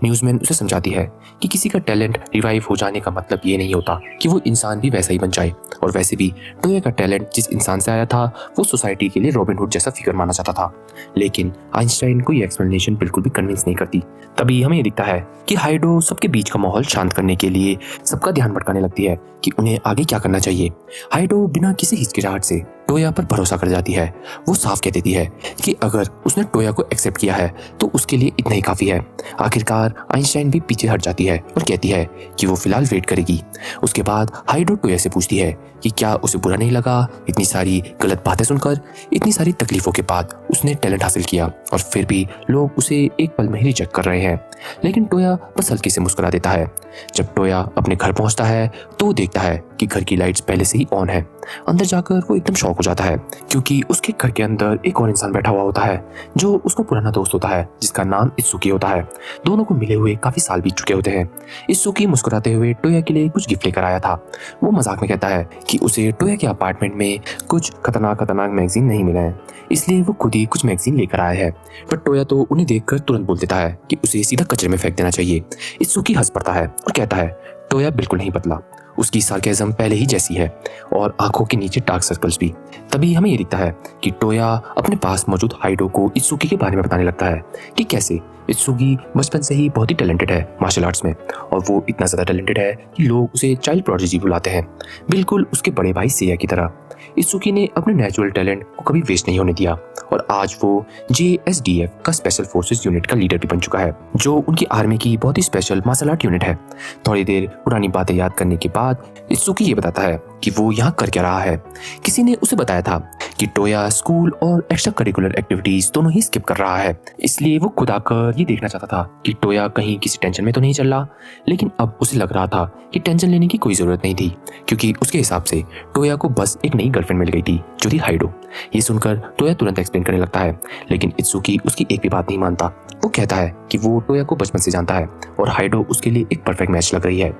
न्यूज़मैन उसे समझाती है कि किसी का टैलेंट रिवाइव हो जाने का मतलब ये नहीं होता कि वो इंसान भी वैसा ही बन जाए, और वैसे भी टोया का टैलेंट जिस इंसान से आया था वो सोसाइटी के लिए रॉबिनहुड जैसा फिगर माना जाता था। लेकिन आइंस्टाइन को ये एक्सप्लेनेशन बिल्कुल भी कन्विंस नहीं करती। तभी हमें दिखता है कि हाइडो सबके बीच का माहौल शांत करने के लिए सबका ध्यान भटकाने लगती है कि उन्हें आगे क्या करना चाहिए। हाइडो बिना किसी हिचकिचाहट से टोया पर भरोसा कर जाती है। वो साफ कह देती है कि अगर उसने टोया को एक्सेप्ट किया है तो उसके लिए इतना ही काफी है। आखिरकार आइंस्टाइन भी पीछे हट जाती है और कहती है कि वो फिलहाल वेट करेगी। उसके बाद हाइडो टोया से पूछती है कि क्या उसे बुरा नहीं लगा इतनी सारी गलत बातें सुनकर। इतनी सारी तकलीफों के बाद उसने टैलेंट हासिल किया और फिर भी लोग उसे एक पल में ही रिजेक्ट कर रहे हैं। लेकिन टोया बस हल्के से मुस्कुरा देता है। जब टोया अपने घर पहुंचता है तो वो देखता है कि घर की लाइट्स पहले से ही ऑन है। अंदर जाकर वो एकदम शॉक हो जाता है क्योंकि उसके घर के अंदर एक और इंसान बैठा हुआ होता है जो उसका पुराना दोस्त होता है, जिसका नाम इत्सुकी होता है। दोनों को मिले हुए काफी साल बीत चुके होते हैं। इत्सुकी मुस्कुराते हुए टोया के लिए कुछ गिफ्ट लेकर आया था। वो मजाक में कहता है कि उसे टोया के अपार्टमेंट में कुछ खतरनाक मैगजीन नहीं मिले हैं, इसलिए वो खुद ही कुछ मैगजीन लेकर आया है। पर टोया तो उन्हें देखकर तुरंत बोल देता है कि उसे सीधा कचरे में फेंक देना चाहिए। इत्सुकी हंस पड़ता है और कहता है टोया बिल्कुल नहीं बदला, उसकी सार्केज्म पहले ही जैसी है और आंखों के नीचे डार्क सर्कल्स भी। तभी हमें ये दिखता है कि टोया अपने पास मौजूद हाइडो को इत्सुकी के बारे में बताने लगता है कि कैसे इत्सुकी बचपन से ही बहुत ही टैलेंटेड है मार्शल आर्ट्स में, और वो इतना ज़्यादा टैलेंटेड है कि लोग उसे चाइल्ड प्रोडिजी बुलाते हैं, बिल्कुल उसके बड़े भाई सेया की तरह। इत्सुकी ने अपने नेचुरल टैलेंट को कभी वेस्ट नहीं होने दिया और आज वो JSDF का स्पेशल फोर्सेस यूनिट का लीडर भी बन चुका है, जो उनकी आर्मी की बहुत ही स्पेशल मार्शल आर्ट यूनिट है। थोड़ी देर पुरानी बातें याद करने के बाद इत्सुकी ये बताता है कि वो यहाँ कर क्या रहा है। किसी ने उसे बताया था कि टोया स्कूल और एक्स्ट्रा करिकुलर एक्टिविटीज दोनों ही स्किप कर रहा है, इसलिए वो खुद आकर ये देखना चाहता था कि टोया कहीं किसी टेंशन में तो नहीं चल रहा। लेकिन अब उसे लग रहा था कि टेंशन लेने की कोई जरूरत नहीं थी, क्योंकि उसके हिसाब से टोया को बस एक नई गर्लफ्रेंड मिल गई थी जो थी हाइडो। ये सुनकर टोया तुरंत एक्सप्लेन करने लगता है, लेकिन इत्सुकी उसकी एक भी बात नहीं मानता। वो कहता है कि वो टोया को बचपन से जानता है और हाइडो उसके लिए एक परफेक्ट मैच लग रही है।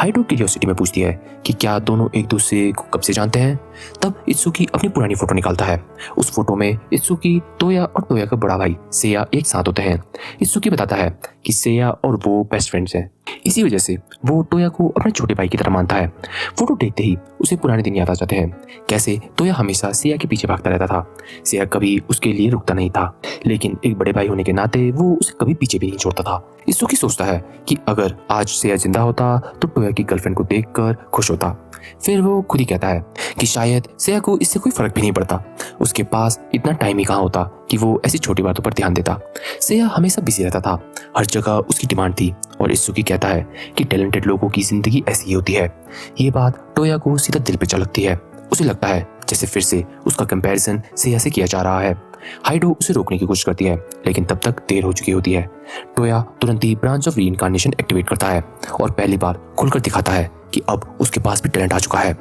हाइडो क्यूरियोसिटी में पूछती है कि क्या दोनों एक दूसरे को कब से जानते हैं। तब इत्सुकी अपनी पुरानी फोटो निकालता है। उस फोटो में इत्सुकी, टोया और टोया का बड़ा भाई सेया एक साथ होते हैं। इत्सुकी बताता है कि सेया और वो बेस्ट फ्रेंड्स हैं, इसी वजह से वो टोया को अपने छोटे भाई की तरह मानता है। फोटो देखते ही उसे पुराने दिन याद आ जाते हैं, कैसे टोया हमेशा सेया के पीछे भागता रहता था। सेया कभी उसके लिए रुकता नहीं था, लेकिन एक बड़े भाई होने के नाते वो उसे कभी पीछे भी नहीं छोड़ता था। इत्सुकी सोचता है कि अगर आज सेया जिंदा होता तो टोया की गर्लफ्रेंड को देखकर खुश होता। फिर वो खुद ही कहता है कि शायद सेया को इससे कोई फर्क भी नहीं पड़ता, उसके पास इतना टाइम ही कहाँ होता कि वो ऐसी छोटी बातों पर ध्यान देता। सेया हमेशा बिजी रहता था, हर जगह उसकी डिमांड थी। और इत्सुकी कहता है कि टैलेंटेड लोगों की जिंदगी ऐसी ही होती है। ये बात टोया को सीधा दिल पे चलती है। उसे लगता है जैसे फिर से उसका कंपैरिजन सेया से किया जा रहा है। हाइडो उसे रोकने की कोशिश करती है, लेकिन तब तक देर हो चुकी होती है। टोया तुरंत ही ब्रांच ऑफ रीइंकार्नेशन एक्टिवेट करता है और पहली बार खुलकर दिखाता है कि अब उसके पास भी टैलेंट आ चुका है।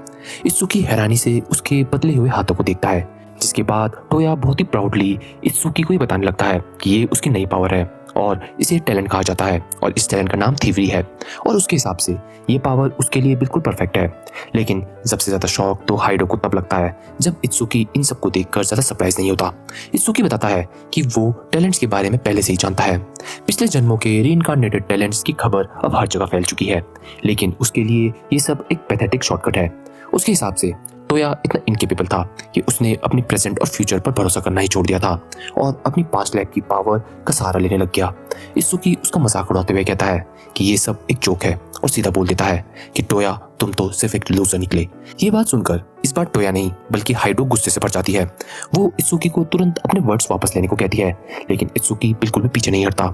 इत्सुकी हैरानी से उसके बदले हुए हाथों को देखता है, जिसके बाद टोया बहुत ही प्राउडली इत्सुकी को ही बताने लगता है कि ये उसकी नई पावर है और इसे टैलेंट कहा जाता है और इस टैलेंट का नाम थीवरी है और उसके हिसाब से ये पावर उसके लिए बिल्कुल परफेक्ट है। लेकिन सबसे ज्यादा शौक तो हाइडो को तब लगता है जब इत्सुकी इन सबको देखकर ज्यादा सरप्राइज नहीं होता। इत्सुकी बताता है कि वो टैलेंट्स के बारे में पहले से ही जानता है। पिछले जन्मों के रीइंकार्नेटेड टैलेंट्स की खबर अब हर जगह फैल चुकी है, लेकिन उसके लिए ये सब एक पैथेटिक शॉर्टकट है। उसके हिसाब से टोया इतना इनकेपेबल था कि उसने अपनी प्रेजेंट और फ्यूचर पर भरोसा करना ही छोड़ दिया था और अपनी 5 लाख की पावर का सहारा लेने लग गया। इत्सुकी उसका मजाक उड़ाते हुए कहता है कि ये सब एक जोक है और सीधा बोल देता है कि टोया तुम तो सिर्फ एक लूजर निकले। ये बात सुनकर इस बार टोया नहीं बल्कि हाइडो गुस्से से भर जाती है। वो इत्सुकी को तुरंत अपने वर्ड्स वापस लेने को कहती है, लेकिन इत्सुकी बिल्कुल भी पीछे नहीं हटता।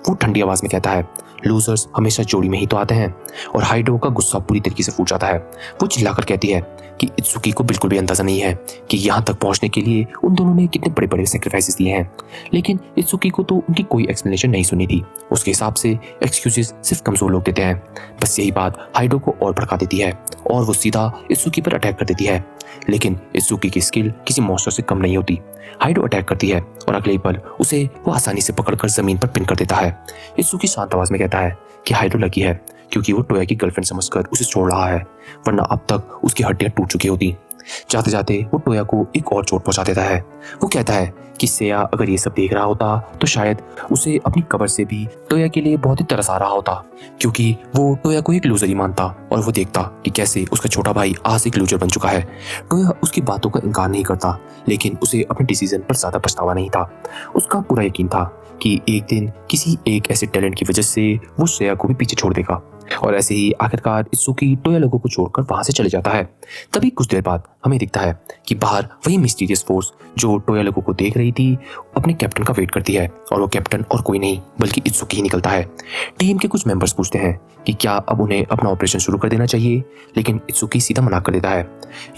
वो ठंडी आवाज में कहता है लूजर्स हमेशा जोड़ी में ही तो आते हैं। और हाइडो का गुस्सा पूरी तरीके से फूट जाता है। वो चिल्लाकर कहती है कि इत्सुकी को बिल्कुल भी अंदाजा नहीं है कि यहाँ तक पहुंचने के लिए उन दोनों ने कितने बड़े बड़े सेक्रीफाइसेस दिए हैं। लेकिन इत्सुकी को तो उनकी कोई एक्सप्लेनेशन नहीं सुनी थी। उसके हिसाब से एक्सक्यूजेस सिर्फ कमजोर लोग देते हैं। बस यही बात हाइडो को और भड़का देती है और वो सीधा इत्सुकी पर अटैक कर देती है। लेकिन इत्सुकी की स्किल किसी मॉन्स्टर से कम नहीं होती। हाइडो अटैक करती है और अगले ही पल उसे वो आसानी से पकड़कर जमीन पर पिन कर देता है। इत्सुकी शांत आवाज में कहता है कि हाइडो लकी है क्योंकि वो टोया की गर्लफ्रेंड समझकर उसे छोड़ रहा है, वरना अब तक उसकी हड्डियां टूट चुकी होती। जाते जाते वो टोया को एक और चोट पहुंचा देता है। वो कहता है कि सेया अगर ये सब देख रहा होता तो शायद उसे अपनी कब्र से भी टोया के लिए बहुत ही तरस आ रहा होता, क्योंकि वो टोया को एक लूजर ही मानता और वो देखता कि कैसे उसका छोटा भाई आज एक लूजर बन चुका है। टोया उसकी बातों का इनकार नहीं करता, लेकिन उसे अपने डिसीजन पर ज्यादा पछतावा नहीं था। उसका पूरा यकीन था कि एक दिन किसी एक ऐसे टैलेंट की वजह से वो सेया को भी पीछे छोड़ देगा। और ऐसे ही आखिरकार इत्सुकी टोया लोगों को छोड़कर वहां से चले जाता है। तभी कुछ देर बाद हमें दिखता है कि बाहर वही मिस्टीरियस फोर्स जो टोया लोगों को देख रही थी अपने कैप्टन का वेट करती है, और वो कैप्टन और कोई नहीं बल्कि इत्सुकी ही निकलता है। टीम के कुछ मेंबर्स पूछते हैं कि क्या अब उन्हें अपना ऑपरेशन शुरू कर देना चाहिए, लेकिन इत्सुकी सीधा मना कर देता है।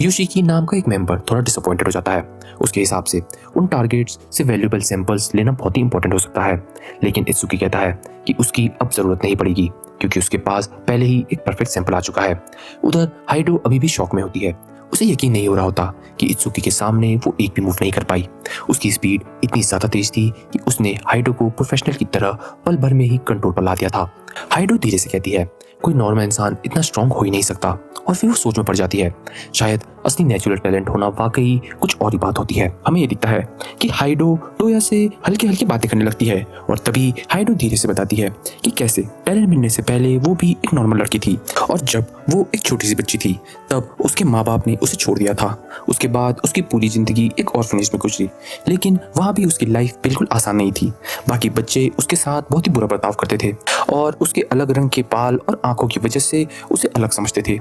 योशिकी नाम का एक मेंबर थोड़ा डिसअपॉइंटेड हो जाता है। उसके हिसाब से उन टारगेट्स से वैल्यूएबल सैंपल्स लेना बहुत ही इंपॉर्टेंट हो सकता है, लेकिन इत्सुकी कहता है कि उसकी अब जरूरत नहीं पड़ेगी क्योंकि उसके पास पहले ही एक परफेक्ट सैंपल आ चुका है। उधर हाइडो अभी भी शॉक में होती है। उसे यकीन नहीं हो रहा होता कि इत्सुकी के सामने वो एक भी मूव नहीं कर पाई। उसकी स्पीड इतनी ज्यादा तेज थी कि उसने हाइडो को प्रोफेशनल की तरह पल भर में ही कंट्रोल पर ला दिया था। हाइडो धीरे से कहती है कोई नॉर्मल इंसान इतना स्ट्रांग हो ही नहीं सकता, और फिर वो सोच में पड़ जाती है शायद असली नेचुरल टैलेंट होना वाकई कुछ और ही बात होती है। हमें ये दिखता है कि हाइडो टोया से हल्की हल्की बातें करने लगती है और तभी हाइडो धीरे से बताती है कि कैसे टैलेंट मिलने से पहले वो भी एक नॉर्मल लड़की थी और जब वो एक छोटी सी बच्ची थी तब उसके माँ बाप ने उसे छोड़ दिया था। उसके बाद उसकी पूरी जिंदगी एक ऑर्फनेज में गुजरी, लेकिन वहाँ भी उसकी लाइफ बिल्कुल आसान नहीं थी। बाकी बच्चे उसके साथ बहुत ही बुरा बर्ताव करते थे और उसके अलग रंग के बाल और आंखों की वजह से उसे अलग समझते थे।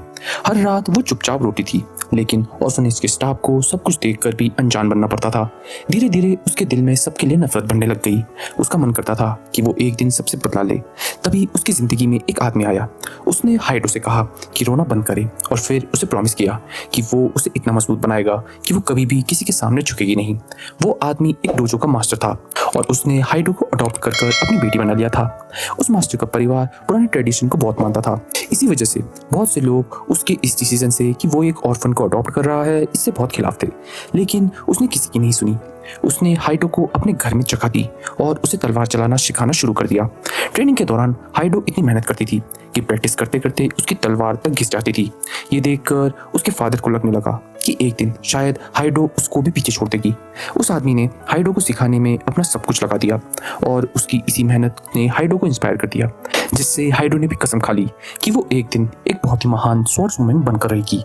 हर रात वो चुपचाप रोती थी, लेकिन ऑर्फनेज के स्टाफ को सब कुछ देखकर भी अनजान बनना पड़ता था। धीरे धीरे उसके दिल में सबके लिए नफरत बढ़ने लग गई। उसका मन करता था कि वो एक दिन सबसे बदला ले। तभी उसकी जिंदगी में एक आदमी आया। उसने हाइडो से कहा कि रोना बंद करे और फिर उसे प्रॉमिस किया कि वो उसे इतना मजबूत बनाएगा कि वो कभी भी किसी के सामने झुकेगी नहीं। वो आदमी एक डोजो का मास्टर था और उसने हाइडो को अडॉप्ट कर अपनी बेटी बना लिया था। उस मास्टर का परिवार पुराने ट्रेडिशन को बहुत मानता था। इसी वजह से बहुत से लोग उसके इस डिसीजन से कि वो एक ऑर्फन को अडॉप्ट कर रहा है इससे बहुत खिलाफ थे, लेकिन उसने किसी की नहीं सुनी। उसने हाइडो को अपने घर में जगह दी और उसे तलवार चलाना सिखाना शुरू कर दिया। ट्रेनिंग के दौरान हाइडो इतनी मेहनत करती थी कि प्रैक्टिस करते करते उसकी तलवार तक घिस जाती थी। ये देखकर उसके फादर को लगने लगा कि एक दिन शायद हाइडो उसको भी पीछे छोड़ देगी। उस आदमी ने हाइडो को सिखाने में अपना सब कुछ लगा दिया और उसकी इसी मेहनत ने हाइडो को इंस्पायर कर दिया, जिससे हाइडो ने भी कसम खा ली कि वो एक दिन एक बहुत ही महान स्वॉर्ड्स वुमेन बनकर रहेगी।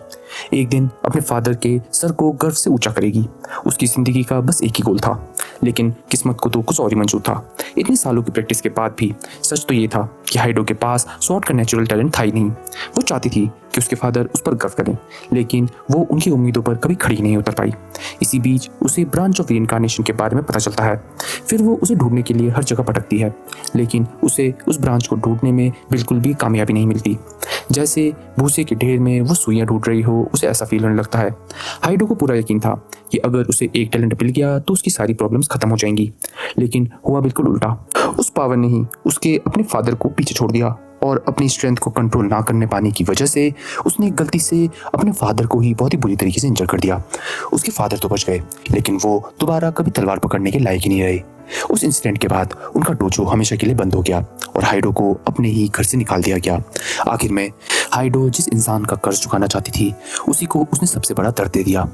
एक दिन अपने फादर के सर को गर्व से ऊंचा करेगी। उसकी जिंदगी का बस एक ही गोल था, लेकिन किस्मत को तो कुछ और ही मंजूर था। इतने सालों की प्रैक्टिस के बाद भी सच तो ये था कि हाइडो के पास स्वॉर्ड का नेचुरल टैलेंट था ही नहीं। वो चाहती थी कि उसके फादर उस पर गर्व करें, लेकिन वो उनकी उम्मीदों पर कभी खड़ी नहीं उतर पाई। इसी बीच उसे ब्रांच ऑफ रीइंकार्नेशन के बारे में पता चलता है। फिर वो उसे ढूंढने के लिए हर जगह भटकती है, लेकिन उसे उस ब्रांच को ढूंढने में बिल्कुल भी कामयाबी नहीं मिलती। जैसे भूसे के ढेर में वो सुइयां ढूंढ रही हो, उसे ऐसा फील होने लगता है। हाइडो को पूरा यकीन था कि अगर उसे एक टैलेंट मिल गया तो उसकी सारी प्रॉब्लम्स खत्म हो जाएंगी, लेकिन हुआ बिल्कुल उल्टा। उस पावर ने ही उसके अपने फादर को पीछे छोड़ दिया और अपनी स्ट्रेंथ को कंट्रोल ना करने पाने की वजह से उसने गलती से अपने फादर को ही बहुत ही बुरी तरीके से इंजर कर दिया। उसके फादर तो बच गए, लेकिन वो दोबारा कभी तलवार पकड़ने के लायक ही नहीं रहे। उस इंसिडेंट के बाद उनका डोजो हमेशा के लिए बंद हो गया और हाइडो को अपने ही घर से निकाल दिया गया। आखिर में हाइडो जिस इंसान का कर्ज चुकाना चाहती थी उसी को उसने सबसे बड़ा दर्द दे दिया,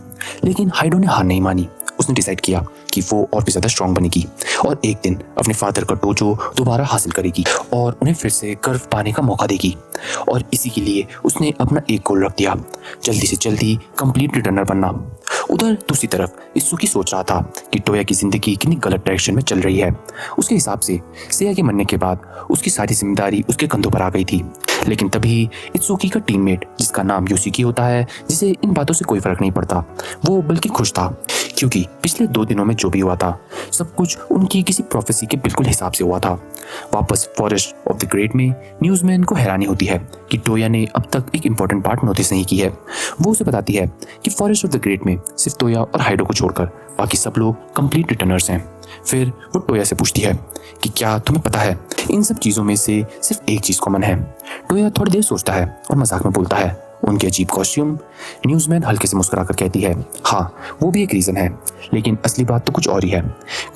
लेकिन हाइडो ने हार नहीं मानी। उसने डिसाइड किया कि वो और भी ज्यादा स्ट्रांग बनेगी और एक दिन अपने फादर का डोजो दोबारा हासिल करेगी और उन्हें फिर से गर्व पाने का मौका देगी। और इसी के लिए उसने अपना एक गोल रख दिया, जल्दी से जल्दी कंप्लीट रिटर्नर बनना। उधर दूसरी तरफ इत्सुकी सोच रहा था कि टोया की जिंदगी कितनी गलत डायरेक्शन में चल रही है। उसके हिसाब से सेया के मरने के बाद उसकी सारी जिम्मेदारी उसके कंधों पर आ गई थी, लेकिन तभी इत्सुकी का टीममेट जिसका नाम योशिकी होता है, जिसे इन बातों से कोई फर्क नहीं पड़ता, वो बल्कि खुश था क्योंकि पिछले 2 दिनों में जो भी हुआ था सब कुछ उनकी किसी प्रोफेसी के बिल्कुल हिसाब से हुआ था। वापस फॉरेस्ट ऑफ द ग्रेट में न्यूज़मैन को हैरानी होती है कि टोया ने अब तक एक इम्पोर्टेंट पार्ट नोटिस नहीं की है। वो उसे बताती है कि फॉरेस्ट ऑफ द ग्रेट में सिर्फ टोया और हाइडो को छोड़कर बाकी सब लोग कंप्लीट रिटर्नर्स हैं। फिर वो टोया से पूछती है कि क्या तुम्हें पता है इन सब चीज़ों में से सिर्फ एक चीज़ कॉमन है। टोया थोड़ी देर सोचता है और मजाक में बोलता है, उनके अजीब कॉस्ट्यूम। न्यूज़मैन हल्के से मुस्कुराकर कहती है, हाँ वो भी एक रीज़न है, लेकिन असली बात तो कुछ और ही है।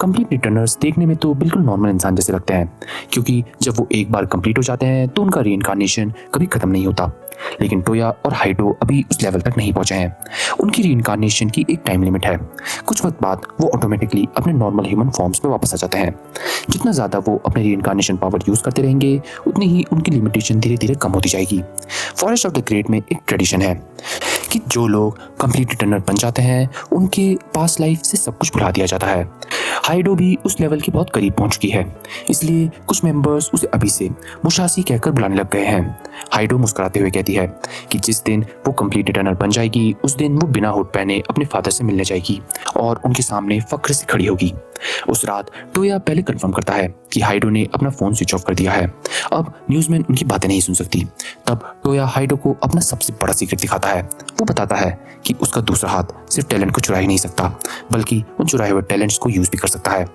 कंप्लीट रिटर्नर्स देखने में तो बिल्कुल नॉर्मल इंसान जैसे लगते हैं, क्योंकि जब वो एक बार कंप्लीट हो जाते हैं तो उनका रीइंकार्नेशन कभी खत्म नहीं होता। लेकिन टोया और हाइडो अभी उस लेवल तक नहीं पहुंचे हैं। उनकी रीइंकार्नेशन की एक टाइम लिमिट है। कुछ वक्त बाद वो ऑटोमेटिकली अपने नॉर्मल ह्यूमन फॉर्म्स में वापस आ जाते हैं। जितना ज़्यादा वो अपने रीइंकार्नेशन पावर यूज़ करते रहेंगे उतनी ही उनकी लिमिटेशन धीरे धीरे कम होती जाएगी। फॉरेस्ट ऑफ द ग्रेट में एक ट्रेडिशन है कि जो लोग कंप्लीट रिटर्नर बन जाते हैं उनके पास्ट लाइफ से सब कुछ भुला दिया जाता है। हाइडो भी उस लेवल के बहुत करीब पहुंच चुकी है, इसलिए कुछ मेंबर्स उसे अभी से मुशासी कहकर बुलाने लग गए हैं। हाइडो मुस्कुराते हुए कहती है कि जिस दिन वो कंप्लीट रिटर्नर बन जाएगी उस दिन वो बिना हुड पहने अपने फादर से मिलने जाएगी और उनके सामने फख्र से खड़ी होगी। उस रात टोया पहले कंफर्म करता है कि हाइडो ने अपना फोन स्विच ऑफ कर दिया है। अब न्यूज़मैन उनकी बातें नहीं सुन सकती। तब टोया हाइडो को अपना सबसे बड़ा सीक्रेट दिखाता है। वो बताता है कि उसका दूसरा हाथ सिर्फ टैलेंट को चुरा ही नहीं सकता, बल्कि उन चुराए हुए टैलेंट्स को यूज भी कर सकता है।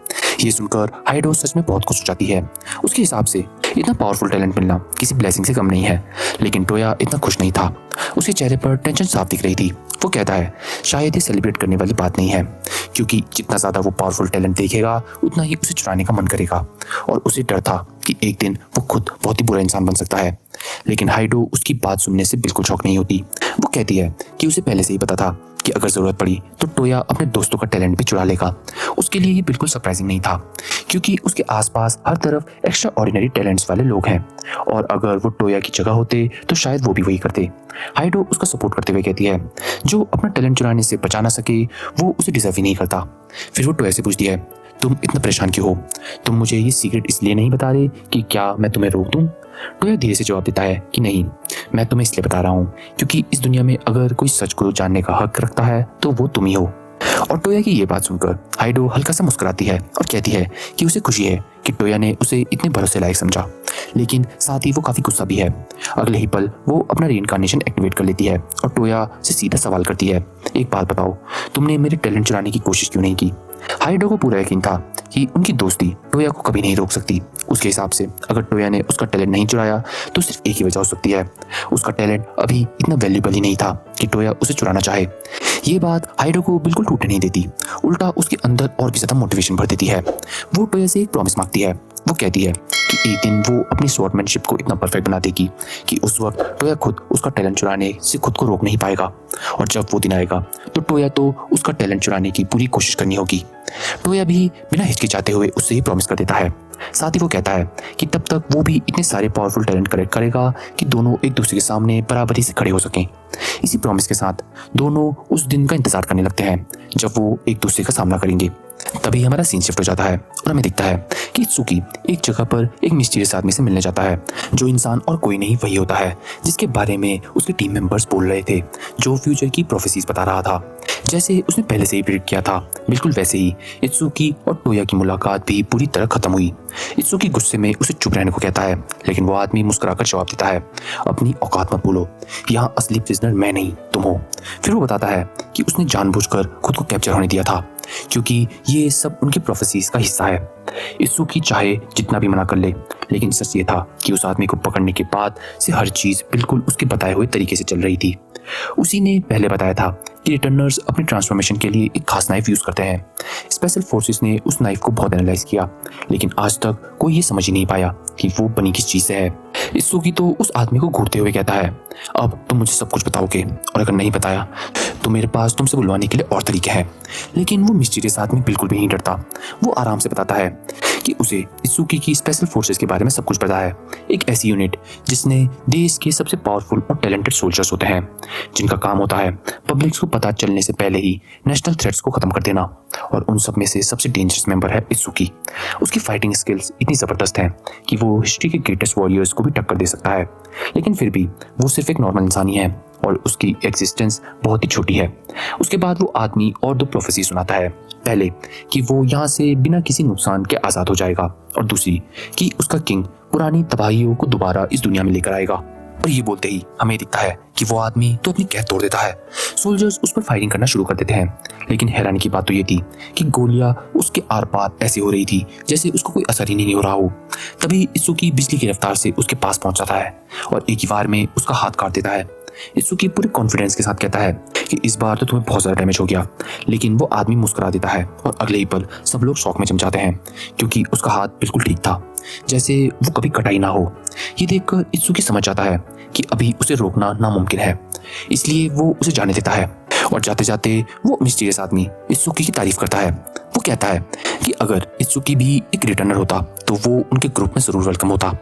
ये सुनकर हाइडो सच में बहुत खुश हो जाती है। उसके हिसाब से इतना पावरफुल टैलेंट मिलना किसी ब्लेसिंग से कम नहीं है, लेकिन टोया इतना खुश नहीं था। उसके चेहरे पर टेंशन साफ दिख रही थी। वो कहता है शायद ये सेलिब्रेट करने वाली बात नहीं है, क्योंकि जितना ज़्यादा वो पावरफुल टैलेंट देखेगा उतना ही उसे चुराने का मन करेगा और उसे डर था कि एक दिन वो खुद बहुत ही बुरा इंसान बन सकता है। लेकिन हाइडो उसकी बात सुनने से बिल्कुल शॉक नहीं होती, वो कहती है कि उसे पहले से ही पता था कि अगर जरूरत पड़ी तो टोया अपने दोस्तों का टैलेंट भी चुरा लेगा। उसके लिए ये बिल्कुल सरप्राइजिंग नहीं था, क्योंकि उसके आसपास हर तरफ एक्स्ट्रा ऑर्डिनरी टैलेंट्स वाले लोग हैं, और अगर वो टोया की जगह होते तो शायद वो भी वही करते। हाइडो उसका सपोर्ट करते हुए कहती है, जो अपना टैलेंट चुराने से बचा ना सके वो उसे डिजर्व ही नहीं करता। फिर वो टोया से पूछती है, तुम इतना परेशान क्यों हो? तुम मुझे ये सीक्रेट इसलिए नहीं बता रहे कि क्या मैं तुम्हें रोक दूं? टोया धीरे से जवाब देता है कि नहीं, मैं तुम्हें इसलिए बता रहा हूँ क्योंकि इस दुनिया में अगर कोई सच को जानने का हक रखता है तो वो तुम ही हो। और टोया की ये बात सुनकर हाइडो हल्का सा मुस्कुराती है और कहती है कि उसे खुशी है कि टोया ने उसे इतने भरोसे लायक समझा, लेकिन साथ ही वो काफी गुस्सा भी है। अगले ही पल वो अपना रीइंकार्नेशन एक्टिवेट कर लेती है और टोया से सीधा सवाल करती है, एक बात बताओ, तुमने मेरे टैलेंट चुराने की कोशिश क्यों नहीं की? हाइडो को पूरा यकीन था कि उनकी दोस्ती टोया को कभी नहीं रोक सकती। उसके हिसाब से अगर टोया ने उसका टैलेंट नहीं चुराया तो सिर्फ एक ही वजह हो सकती है, उसका टैलेंट अभी इतना वैल्यूएबल ही नहीं था कि टोया उसे चुराना चाहे। ये बात हाइडो को बिल्कुल टूटने नहीं देती, उल्टा उसके अंदर और भी ज्यादा मोटिवेशन भर देती है। वो टोया से एक प्रॉमिस मांगती है। वो कहती है कि एक दिन वो अपनी स्वॉर्डमैनशिप को इतना परफेक्ट बना देगी कि उस वक्त टोया खुद उसका टैलेंट चुराने से खुद को रोक नहीं पाएगा, और जब वो दिन आएगा तो टोया तो उसका टैलेंट चुराने की पूरी कोशिश करनी होगी। टोया भी बिना हिचकिचाते हुए उससे ही प्रॉमिस कर देता है। साथ ही वो कहता है कि तब तक वो भी इतने सारे पावरफुल टैलेंट कलेक्ट करेगा कि दोनों एक दूसरे के सामने बराबरी से खड़े हो सकें। इसी प्रॉमिस के साथ दोनों उस दिन का इंतजार करने लगते हैं जब वो एक दूसरे का सामना करेंगे। तभी हमारा सीन शिफ्ट हो जाता है और हमें दिखता है कि इत्सुकी एक जगह पर एक मिस्टीरियस आदमी से मिलने जाता है, जो इंसान और कोई नहीं वही होता है जिसके बारे में उसके टीम मेंबर्स बोल रहे थे, जो फ्यूचर की प्रोफेसीज बता रहा था। जैसे उसने पहले से ही प्रेडिक्ट किया था, बिल्कुल वैसे ही इत्सुकी और टोया की मुलाकात भी पूरी तरह खत्म हुई। इत्सुकी गुस्से में उसे चुप रहने को कहता है, लेकिन वो आदमी मुस्कुराकर जवाब देता है, अपनी औकात मत बोलो, यहाँ असली प्रिजनर मैं नहीं तुम हो। फिर वो बताता है कि उसने जानबूझकर खुद को कैप्चर होने दिया था क्योंकि ये सब उनकी प्रोफेसीज का हिस्सा है। इत्सुकी चाहे जितना भी मना कर ले, लेकिन सच ये था कि उस आदमी को पकड़ने के बाद से हर चीज बिल्कुल उसके बताए हुए तरीके से चल रही थी। उसी ने पहले बताया था कि रिटर्नर्स अपने ट्रांसफॉर्मेशन के लिए एक खास नाइफ यूज करते हैं। स्पेशल फोर्सेस ने उस नाइफ को बहुत एनालाइज किया, लेकिन आज तक कोई ये समझ ही नहीं पाया कि वो बनी किस चीज से है। इत्सुकी तो उस आदमी को घूरते हुए कहता है, अब तुम मुझे सब कुछ बताओगे, और अगर नहीं बताया तो मेरे पास तुमसे बुलवाने के लिए और तरीके हैं। लेकिन वो मिस्टीरियस आदमी बिल्कुल भी नहीं डरता। वो आराम से बताता है कि उसे इत्सुकी की स्पेशल फोर्सेस के बारे में सब कुछ पता है, एक ऐसी यूनिट जिसने देश के सबसे पावरफुल और टैलेंटेड सोल्जर्स होते हैं, जिनका काम होता है पब्लिक को पता चलने से पहले ही नेशनल थ्रेट्स को खत्म कर देना। और उन सब में से सबसे डेंजरस मेंबर है इत्सुकी। उसकी फाइटिंग स्किल्स इतनी जबरदस्त हैं कि वो हिस्ट्री के ग्रेटेस्ट वॉरियर्स को भी टक्कर दे सकता है, लेकिन फिर भी वो सिर्फ एक नॉर्मल इंसान ही है और उसकी एग्जिस्टेंस बहुत ही छोटी है। उसके बाद वो आदमी और दो प्रोफेसी सुनाता है, पहले कि वो यहाँ से बिना किसी नुकसान के आज़ाद हो जाएगा, और दूसरी कि उसका किंग पुरानी तबाहियों को दोबारा इस दुनिया में लेकर आएगा। और ये बोलते ही हमें दिखता है कि वो आदमी तो अपनी कैद तोड़ देता है। सोल्जर्स उस पर फायरिंग करना शुरू कर देते हैं, लेकिन हैरानी की बात तो ये थी कि गोलियां उसके आर पार ऐसे हो रही थी जैसे उसको कोई असर ही नहीं हो रहा हो। तभी इत्सुकी बिजली की रफ्तार से उसके पास पहुंच जाता है और एक ही वार में उसका हाथ काट देता है। इत्सुकी पूरे कॉन्फिडेंस के साथ कहता है कि इस बार तो तुम्हें बहुत ज्यादा डैमेज हो गया, लेकिन वो आदमी मुस्कुरा देता है और अगले ही पल सब लोग शॉक में जम जाते हैं क्योंकि उसका हाथ बिल्कुल ठीक था, जैसे वो कभी कटा ही ना हो। ये देखकर इत्सुकी समझ जाता है कि अभी उसे रोकना नामुमकिन है, इसलिए वो उसे जाने देता है। और जाते जाते वो मिस्टीरियस आदमी इत्सुकी की तारीफ करता है। वो कहता है कि अगर इत्सुकी भी एक रिटर्नर होता तो वो उनके ग्रुप में जरूर वेलकम होता।